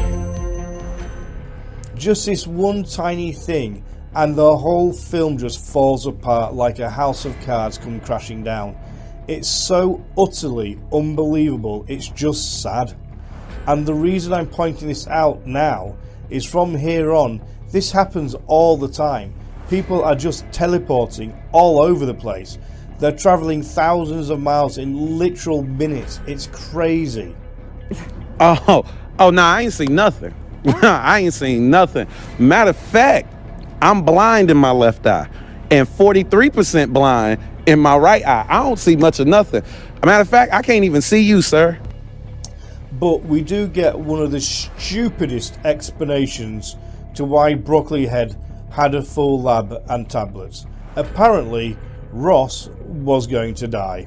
Just this one tiny thing, and the whole film just falls apart like a house of cards come crashing down. It's so utterly unbelievable, it's just sad. And the reason I'm pointing this out now is from here on, this happens all the time. People are just teleporting all over the place. They're traveling thousands of miles in literal minutes. It's crazy. Oh, no, I ain't seen nothing. I ain't seen nothing. Matter of fact, I'm blind in my left eye and 43% blind in my right eye. I don't see much of nothing. Matter of fact, I can't even see you, sir. But we do get one of the stupidest explanations to why Broccoli Head had a full lab and tablets. Apparently, Ross was going to die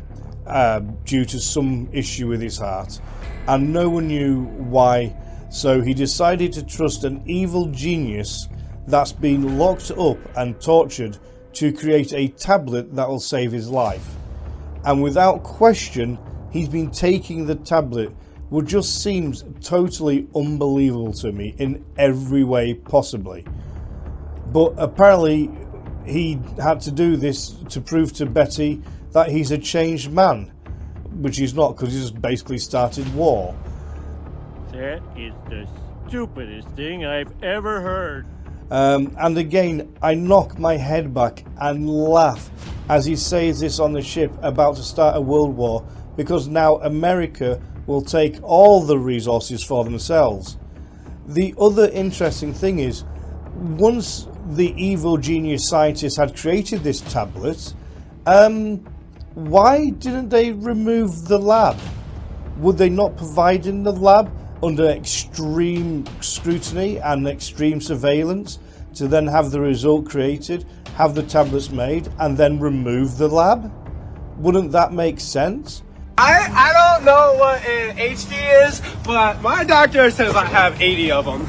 due to some issue with his heart, and no one knew why, so he decided to trust an evil genius that's been locked up and tortured to create a tablet that will save his life. And without question, he's been taking the tablet, which just seems totally unbelievable to me in every way possibly. But apparently he had to do this to prove to Betty that he's a changed man, which he's not, because he just basically started war. That is the stupidest thing I've ever heard. And again, I knock my head back and laugh as he says this on the ship about to start a world war, because now America will take all the resources for themselves. The other interesting thing is, once the evil genius scientists had created this tablet, why didn't they remove the lab? Would they not provide in the lab under extreme scrutiny and extreme surveillance to then have the result created, have the tablets made, and then remove the lab? Wouldn't that make sense? I don't know what an HD is, but my doctor says I have 80 of them.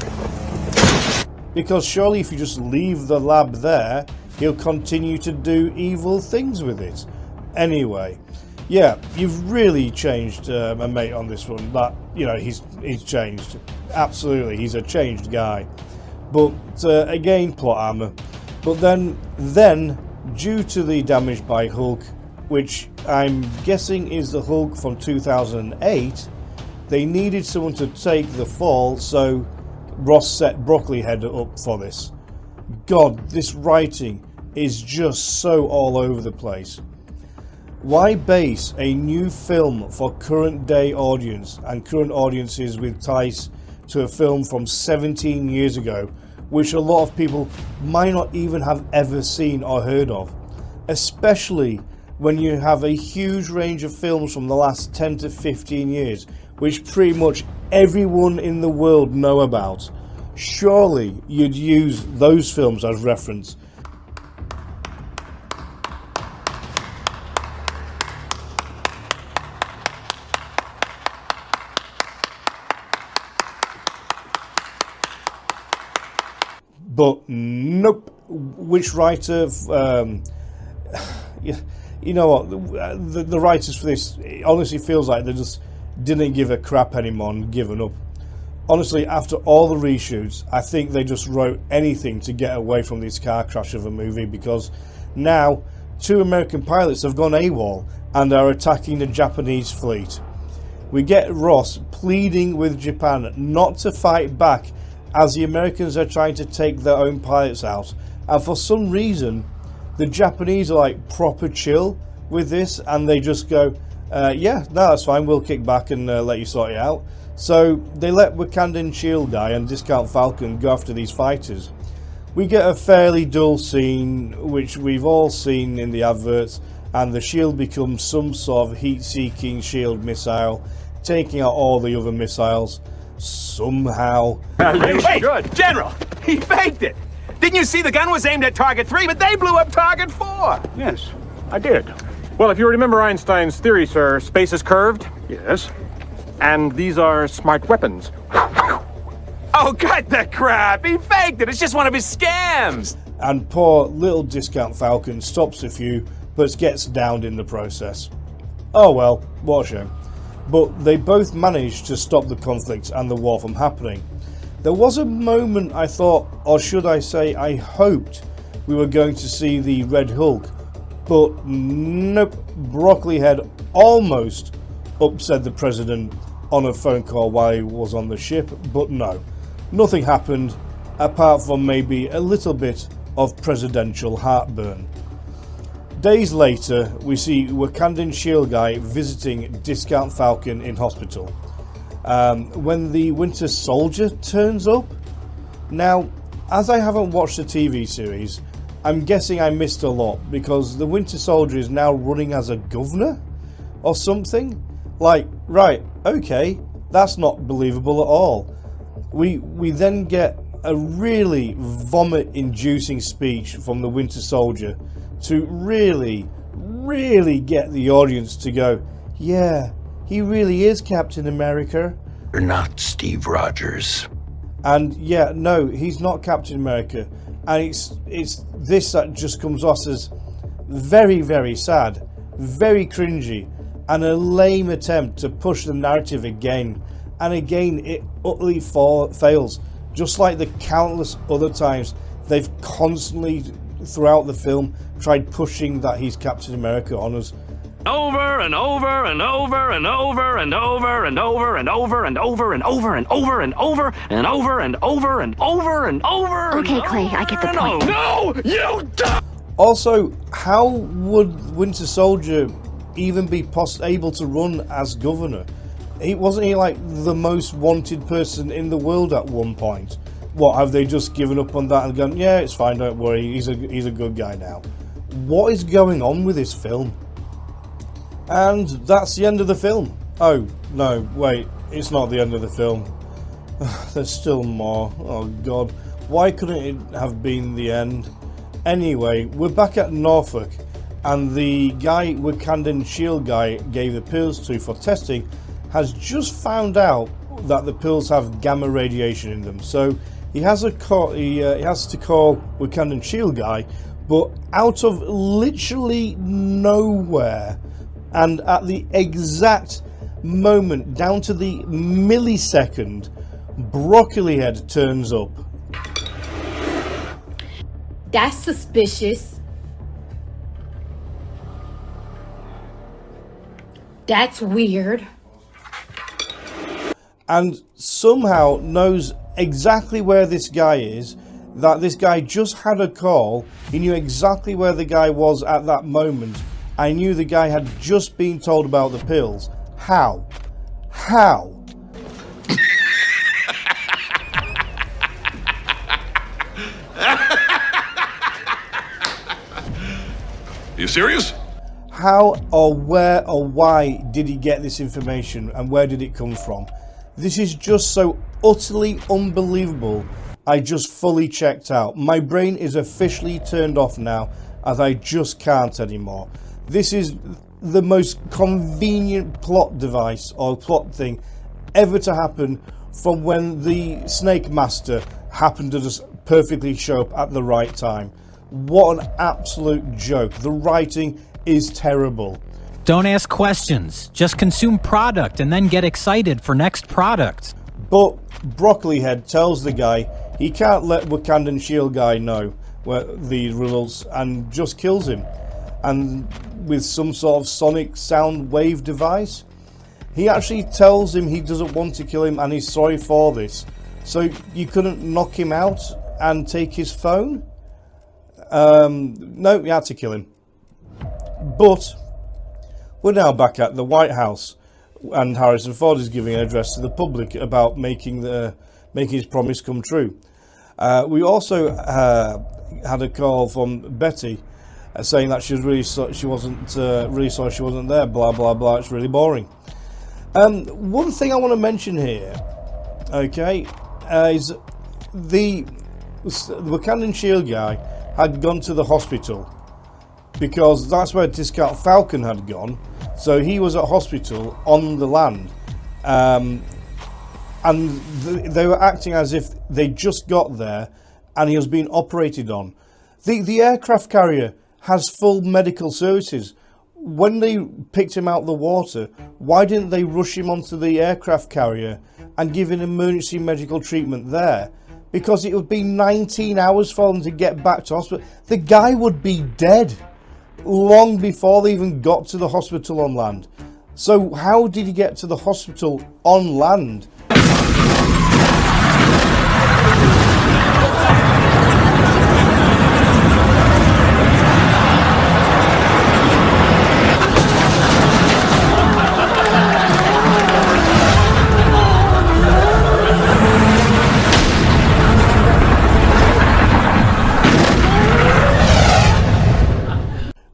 Because surely if you just leave the lab there, he'll continue to do evil things with it. Anyway, yeah, you've really changed a mate on this one. That, you know, he's changed. Absolutely, he's a changed guy. But again, plot armor. But then, due to the damage by Hulk, which I'm guessing is the Hulk from 2008, they needed someone to take the fall, so Ross set Broccoli Head up for this. God, this writing is just so all over the place. Why base a new film for current day audience and current audiences with ties to a film from 17 years ago, which a lot of people might not even have ever seen or heard of, especially when you have a huge range of films from the last 10 to 15 years, which pretty much everyone in the world know about. Surely you'd use those films as reference. But nope. Which writer? You know what? The writers for this, it honestly feels like they just didn't give a crap anymore and given up. Honestly, after all the reshoots, I think they just wrote anything to get away from this car crash of a movie, because now 2 American pilots have gone AWOL and are attacking the Japanese fleet. We get Ross pleading with Japan not to fight back as the Americans are trying to take their own pilots out, and for some reason the Japanese are like proper chill with this, and they just go, yeah, no, that's fine, we'll kick back and let you sort it out. So they let Wakandan Shield Guy and Discount Falcon go after these fighters. We get a fairly dull scene, which we've all seen in the adverts, and the shield becomes some sort of heat-seeking shield missile, taking out all the other missiles. Somehow. Wait, good. General, he faked it. Didn't you see the gun was aimed at target 3, but they blew up target 4? Yes, I did. Well, if you remember Einstein's theory, sir, space is curved. Yes. And these are smart weapons. Oh, cut the crap! He faked it! It's just one of his scams! And poor little discount Falcon stops a few, but gets downed in the process. Oh well, what a shame. But they both managed to stop the conflict and the war from happening. There was a moment I thought, or should I say I hoped, we were going to see the Red Hulk, but nope, Broccoli Head almost upset the president on a phone call while he was on the ship, but no, nothing happened apart from maybe a little bit of presidential heartburn. Days later, we see Wakandan Shield Guy visiting Discount Falcon in hospital. When the Winter Soldier turns up. Now, as I haven't watched the TV series, I'm guessing I missed a lot, because the Winter Soldier is now running as a governor or something. Like, right, okay, that's not believable at all. We then get a really vomit-inducing speech from the Winter Soldier to really get the audience to go, yeah, he really is Captain America. You're not Steve Rogers. And yeah, no, he's not Captain America. And it's this that just comes off as very, very sad, very cringy, and a lame attempt to push the narrative again. And again, it utterly fails, just like the countless other times they've constantly, throughout the film, tried pushing that he's Captain America on us. Over and over and over and over and over and over and over and over and over and over and over and over and over and over and over. Okay, Clay, I get the point. No, you don't. Also, how would Winter Soldier even be able to run as governor? Wasn't he like the most wanted person in the world at one point? What, have they just given up on that and gone, yeah, it's fine, don't worry, he's a good guy now? What is going on with this film? And that's the end of the film. Oh, no, wait, it's not the end of the film. There's still more. Oh god, why couldn't it have been the end? Anyway, we're back at Norfolk, and the guy Wakandan Shield Guy gave the pills to for testing has just found out that the pills have gamma radiation in them. So he has to call Wakandan Shield Guy, but out of literally nowhere, and at the exact moment, down to the millisecond, Broccoli Head turns up. That's suspicious. That's weird. And somehow knows exactly where this guy is, that this guy just had a call, he knew exactly where the guy was at that moment. I knew the guy had just been told about the pills. How? How? You serious? How or where or why did he get this information, and where did it come from? This is just so utterly unbelievable. I just fully checked out. My brain is officially turned off now, as I just can't anymore. This is the most convenient plot device or plot thing ever to happen, from when the Snake Master happened to just perfectly show up at the right time. What an absolute joke. The writing is terrible. Don't ask questions. Just consume product and then get excited for next product. But Broccoli Head tells the guy he can't let Wakandan Shield Guy know where the results, and just kills him. And with some sort of sonic sound wave device. He actually tells him he doesn't want to kill him and he's sorry for this. So you couldn't knock him out and take his phone? No, you had to kill him. But we're now back at the White House, and Harrison Ford is giving an address to the public about making his promise come true. We also had a call from Betty saying that she was she wasn't really sorry she wasn't there. Blah blah blah. It's really boring. One thing I want to mention here, okay, is the Wakandan Shield guy had gone to the hospital because that's where Discount Falcon had gone. So he was at hospital on the land, and they were acting as if they just got there and he was being operated on. The aircraft carrier has full medical services. When they picked him out of the water, why didn't they rush him onto the aircraft carrier and give him emergency medical treatment there? Because it would be 19 hours for them to get back to hospital. The guy would be dead long before they even got to the hospital on land. So how did he get to the hospital on land?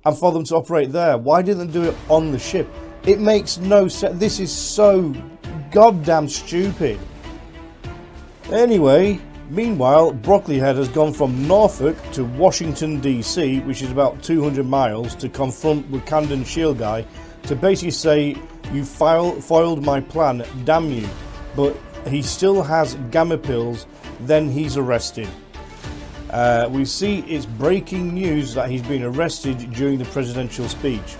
And for them to operate there, why didn't they do it on the ship? It makes no sense. This is so goddamn stupid. Anyway, meanwhile, Broccoli Head has gone from Norfolk to Washington DC, which is about 200 miles, to confront Wakandan Shield guy to basically say, you foiled my plan, damn you. But he still has gamma pills, then he's arrested. We see it's breaking news that he's been arrested during the presidential speech.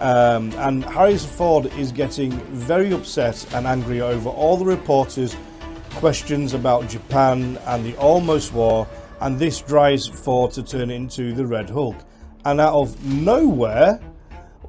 And Harrison Ford is getting very upset and angry over all the reporters' questions about Japan and the almost war, and this drives Ford to turn into the Red Hulk. And out of nowhere,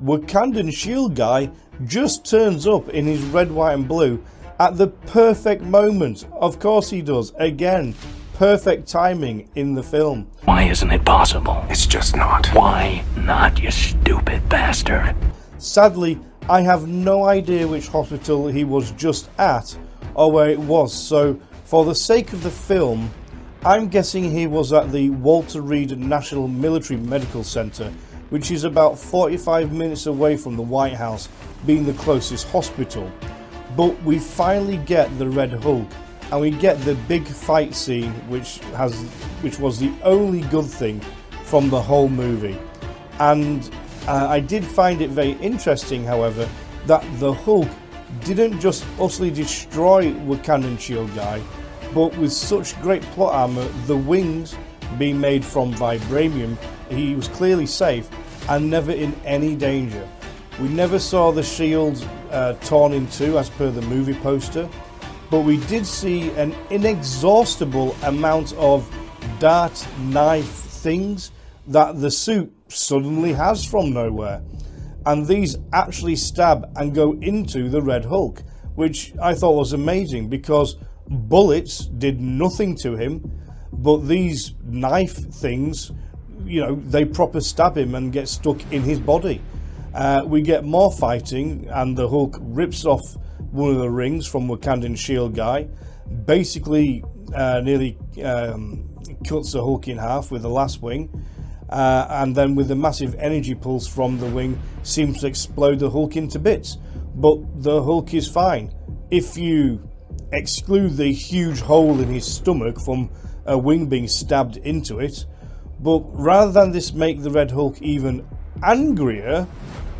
Wakandan Shield guy just turns up in his red, white and blue at the perfect moment. Of course he does. Again, perfect timing in the film. Why isn't it possible? It's just not. Why not, you stupid bastard? Sadly, I have no idea which hospital he was just at or where it was, so for the sake of the film, I'm guessing he was at the Walter Reed National Military Medical Center, which is about 45 minutes away from the White House, being the closest hospital. But we finally get the Red Hulk, and we get the big fight scene, which was the only good thing from the whole movie. And I did find it very interesting, however, that the Hulk didn't just utterly destroy Wakandan Shield guy, but with such great plot armor, the wings being made from Vibranium, he was clearly safe and never in any danger. We never saw the shield torn in two as per the movie poster, but we did see an inexhaustible amount of dart knife things that the suit suddenly has from nowhere. And these actually stab and go into the Red Hulk, which I thought was amazing because bullets did nothing to him, but these knife things, you know, they proper stab him and get stuck in his body. We get more fighting, and the Hulk rips off one of the rings from Wakandan Shield guy, basically nearly cuts the Hulk in half with the last wing, and then with the massive energy pulse from the wing seems to explode the Hulk into bits. But the Hulk is fine if you exclude the huge hole in his stomach from a wing being stabbed into it. But rather than this make the Red Hulk even angrier,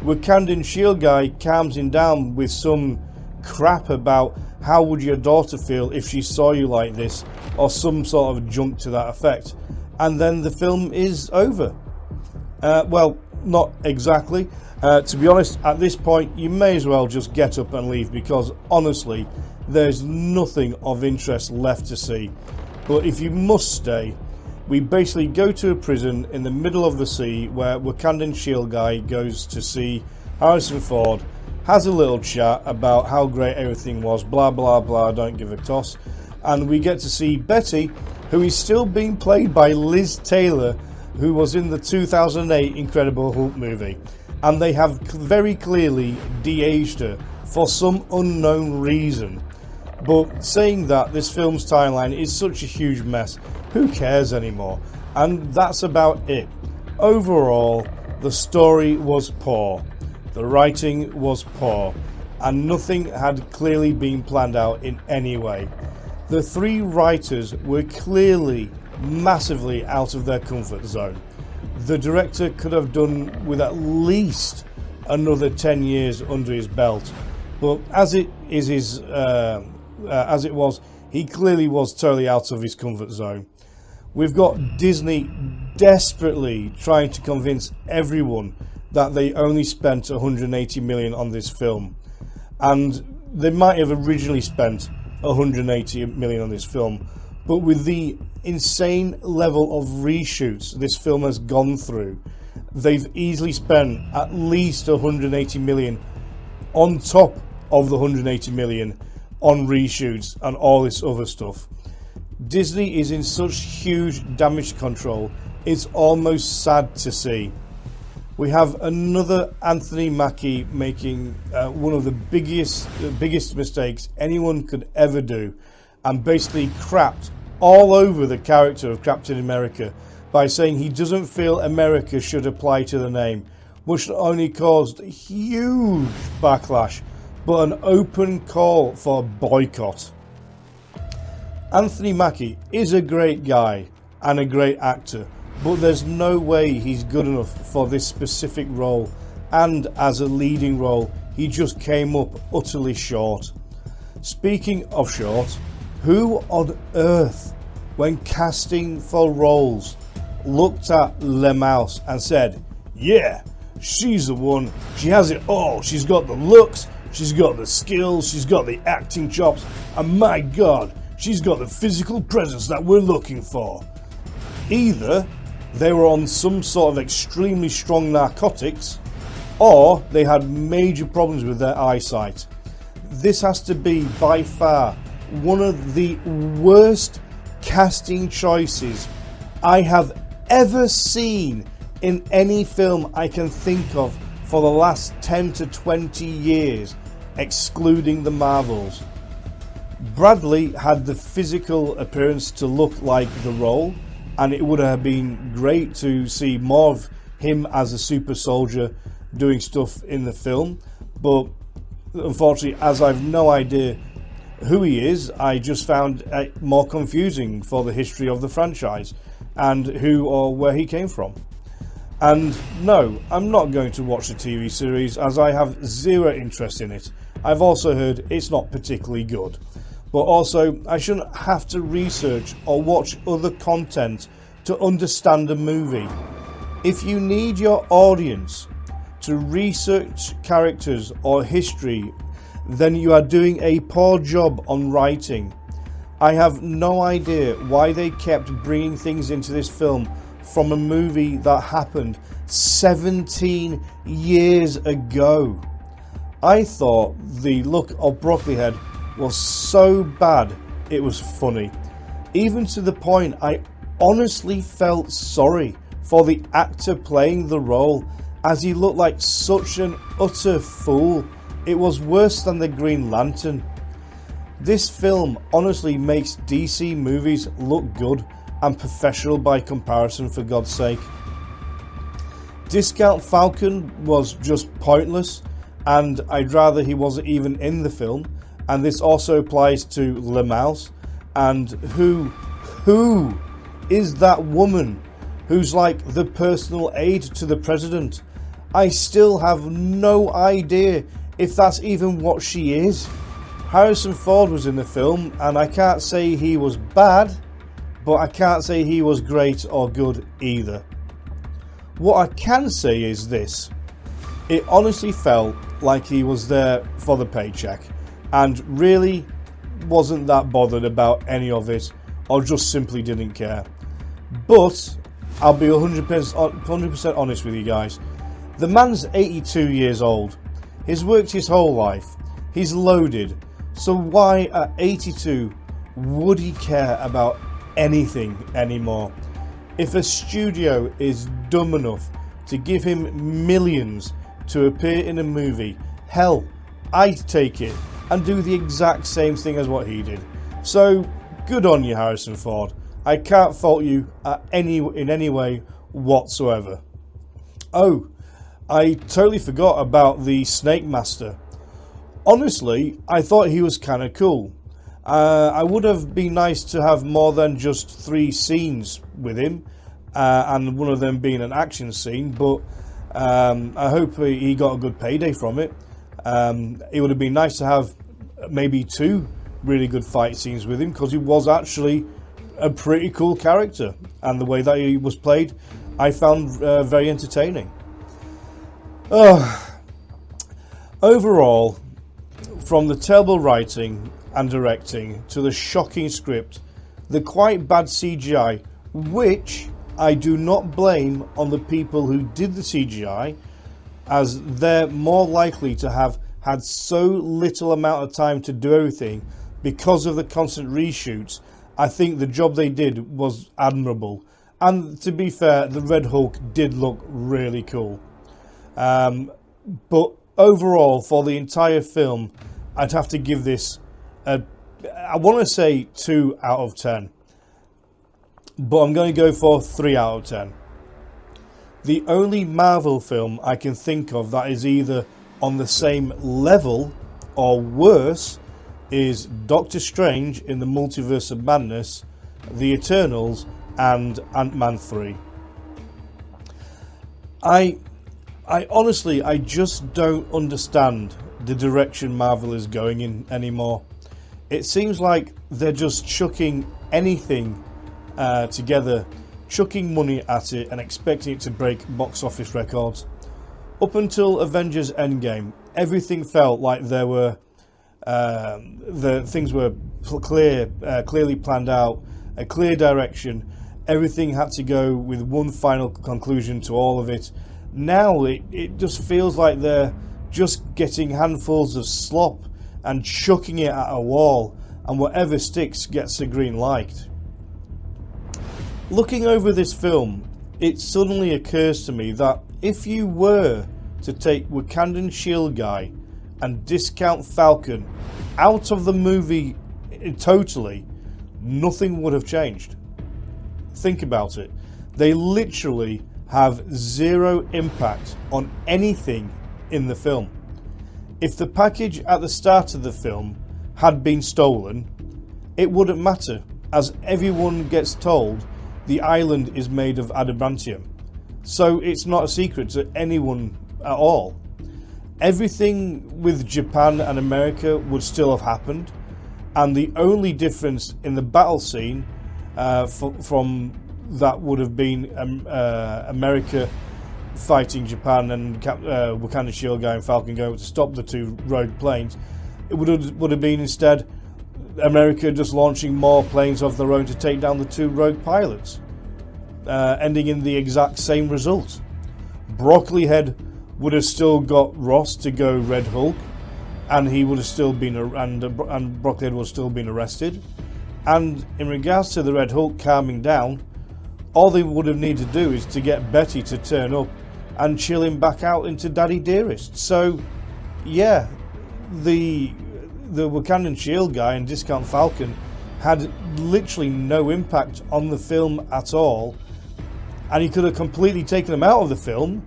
Wakandan Shield guy calms him down with some crap about how would your daughter feel if she saw you like this, or some sort of junk to that effect, and then the film is over. Well, not exactly. To be honest, at this point you may as well just get up and leave, because honestly there's nothing of interest left to see. But if you must stay, we basically go to a prison in the middle of the sea where Wakandan Shield guy goes to see Harrison Ford, has a little chat about how great everything was, blah blah blah, don't give a toss, and we get to see Betty, who is still being played by Liz Taylor, who was in the 2008 Incredible Hulk movie, and they have very clearly de-aged her for some unknown reason. But saying that this film's timeline is such a huge mess, who cares anymore? And that's about it. Overall, the story was poor, the writing was poor, and nothing had clearly been planned out in any way. The three writers were clearly massively out of their comfort zone. The director could have done with at least another 10 years under his belt, but as it was, he clearly was totally out of his comfort zone. We've got Disney desperately trying to convince everyone that they only spent 180 million on this film, and they might have originally spent 180 million on this film, but with the insane level of reshoots this film has gone through, they've easily spent at least 180 million on top of the 180 million on reshoots and all this other stuff. Disney is in such huge damage control, it's almost sad to see. We have another Anthony Mackie making one of the biggest mistakes anyone could ever do, and basically crapped all over the character of Captain America by saying he doesn't feel America should apply to the name, which not only caused huge backlash, but an open call for boycott. Anthony Mackie is a great guy and a great actor, but there's no way he's good enough for this specific role, and as a leading role, he just came up utterly short. Speaking of short, who on earth, when casting for roles, looked at Le Mouse and said, yeah, she's the one, she has it all, she's got the looks, she's got the skills, she's got the acting chops, and my god, she's got the physical presence that we're looking for. Either they were on some sort of extremely strong narcotics, or they had major problems with their eyesight. This has to be by far one of the worst casting choices I have ever seen in any film I can think of for the last 10 to 20 years, excluding the Marvels. Bradley had the physical appearance to look like the role, and it would have been great to see more of him as a super soldier doing stuff in the film, but unfortunately, as I've no idea who he is, I just found it more confusing for the history of the franchise and who or where he came from. And no, I'm not going to watch the TV series as I have zero interest in it. I've also heard it's not particularly good. But also, I shouldn't have to research or watch other content to understand a movie. If you need your audience to research characters or history, then you are doing a poor job on writing. I have no idea why they kept bringing things into this film from a movie that happened 17 years ago. I thought the look of Broccoli Head was so bad it was funny, even to the point I honestly felt sorry for the actor playing the role, as he looked like such an utter fool. It was worse than the Green Lantern. This film honestly makes DC movies look good and professional by comparison, for God's sake. Discount Falcon was just pointless, and I'd rather he wasn't even in the film. And this also applies to Le Mouse. And who is that woman who's like the personal aide to the president? I still have no idea if that's even what she is. Harrison Ford was in the film, and I can't say he was bad, but I can't say he was great or good either. What I can say is this: it honestly felt like he was there for the paycheck and really wasn't that bothered about any of it, or just simply didn't care. But I'll be 100% honest with you guys. The man's 82 years old. He's worked his whole life. He's loaded. So why at 82 would he care about anything anymore? If a studio is dumb enough to give him millions to appear in a movie, hell, I'd take it. and do the exact same thing as what he did. So good on you, Harrison Ford. I can't fault you in any way whatsoever. Oh, I totally forgot about the Snake Master. Honestly, I thought he was kind of cool. I would have been nice to have more than just 3 scenes with him, and one of them being an action scene, but I hope he got a good payday from it. It would have been nice to have maybe 2 really good fight scenes with him, because he was actually a pretty cool character, and the way that he was played I found very entertaining. Overall, from the terrible writing and directing to the shocking script, the quite bad CGI, which I do not blame on the people who did the CGI, as they're more likely to have had so little amount of time to do everything because of the constant reshoots. I think the job they did was admirable, and to be fair, the Red Hulk did look really cool. But overall, for the entire film, I'd have to give this I want to say 2 out of 10, but I'm going to go for 3 out of 10. The only Marvel film I can think of that is either on the same level or worse is Doctor Strange in the Multiverse of Madness, The Eternals, and Ant-Man 3. I honestly, I just don't understand the direction Marvel is going in anymore. It seems like they're just chucking anything together, chucking money at it and expecting it to break box office records. Up until Avengers Endgame, everything felt like there were the things were clearly planned out, a clear direction. Everything had to go with one final conclusion to all of it. Now it just feels like they're just getting handfuls of slop and chucking it at a wall, and whatever sticks gets the green light. Looking over this film, it suddenly occurs to me that if you were to take Wakandan Shield Guy and discount Falcon out of the movie totally, nothing would have changed. Think about it. They literally have 0 impact on anything in the film. If the package at the start of the film had been stolen, it wouldn't matter, as everyone gets told the island is made of adamantium. So it's not a secret to anyone at all. Everything with Japan and America would still have happened, and the only difference in the battle scene from that would have been America fighting Japan and Wakanda Shield Guy and Falcon going to stop the 2 rogue planes. It would have been instead America just launching more planes of their own to take down the 2 rogue pilots, ending in the exact same result. Broccoli Head would have still got Ross to go Red Hulk, and he would have still been and Broccoli Head would have still been arrested. And in regards to the Red Hulk calming down, all they would have needed to do is to get Betty to turn up and chill him back out into Daddy Dearest. So yeah, the Wakandan Shield Guy and Discount Falcon had literally no impact on the film at all, and he could have completely taken them out of the film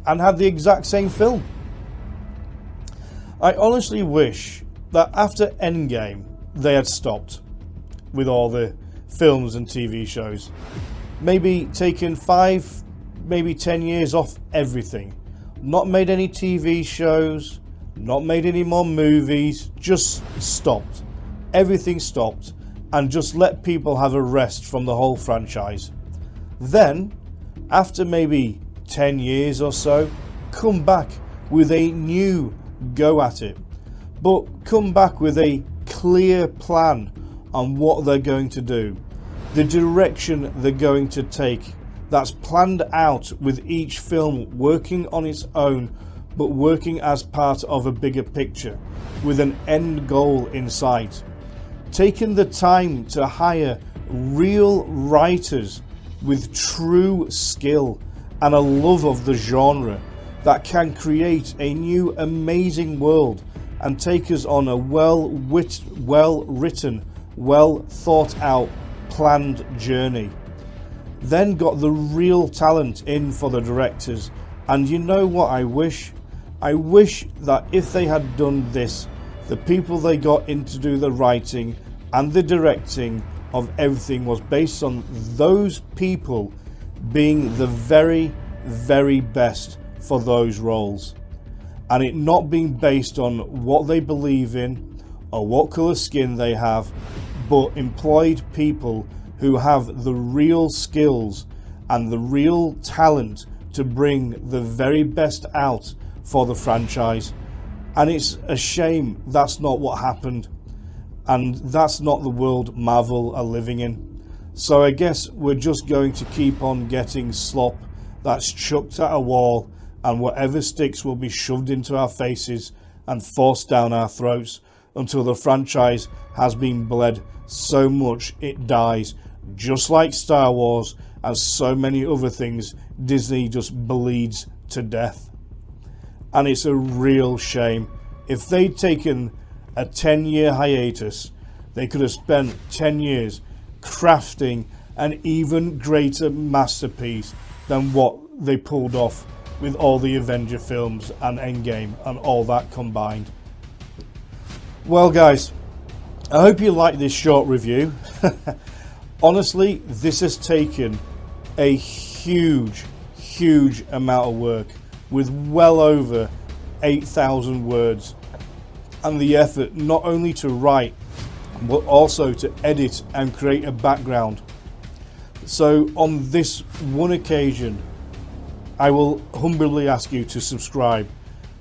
and had the exact same film. I honestly wish that after Endgame they had stopped with all the films and TV shows, maybe taken 5, maybe 10 years off everything, not made any TV shows, not made any more movies, just stopped. Everything stopped, and just let people have a rest from the whole franchise. Then, after maybe 10 years or so, come back with a new go at it, but come back with a clear plan on what they're going to do, the direction they're going to take, that's planned out with each film working on its own, but working as part of a bigger picture with an end goal in sight. Taking the time to hire real writers with true skill and a love of the genre that can create a new amazing world and take us on a well-written, well-thought-out, planned journey. Then got the real talent in for the directors, and you know what I wish? I wish that if they had done this, the people they got in to do the writing and the directing of everything was based on those people being the very, very best for those roles, and it not being based on what they believe in or what colour skin they have, but employed people who have the real skills and the real talent to bring the very best out for the franchise. And it's a shame that's not what happened, and that's not the world Marvel are living in. So I guess we're just going to keep on getting slop that's chucked at a wall, and whatever sticks will be shoved into our faces and forced down our throats until the franchise has been bled so much it dies, just like Star Wars and so many other things Disney just bleeds to death. And it's a real shame. If they'd taken a 10-year hiatus, they could have spent 10 years crafting an even greater masterpiece than what they pulled off with all the Avenger films and Endgame and all that combined. Well guys, I hope you like this short review. Honestly, this has taken a huge amount of work with well over 8,000 words, and the effort not only to write but also to edit and create a background. So on this one occasion, I will humbly ask you to subscribe.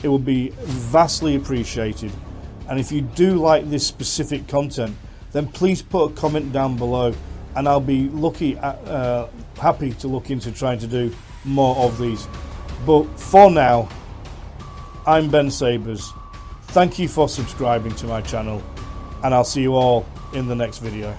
It will be vastly appreciated, and if you do like this specific content, then please put a comment down below, and I'll be happy to look into trying to do more of these. But for now, I'm BenSabers. Thank you for subscribing to my channel, and I'll see you all in the next video.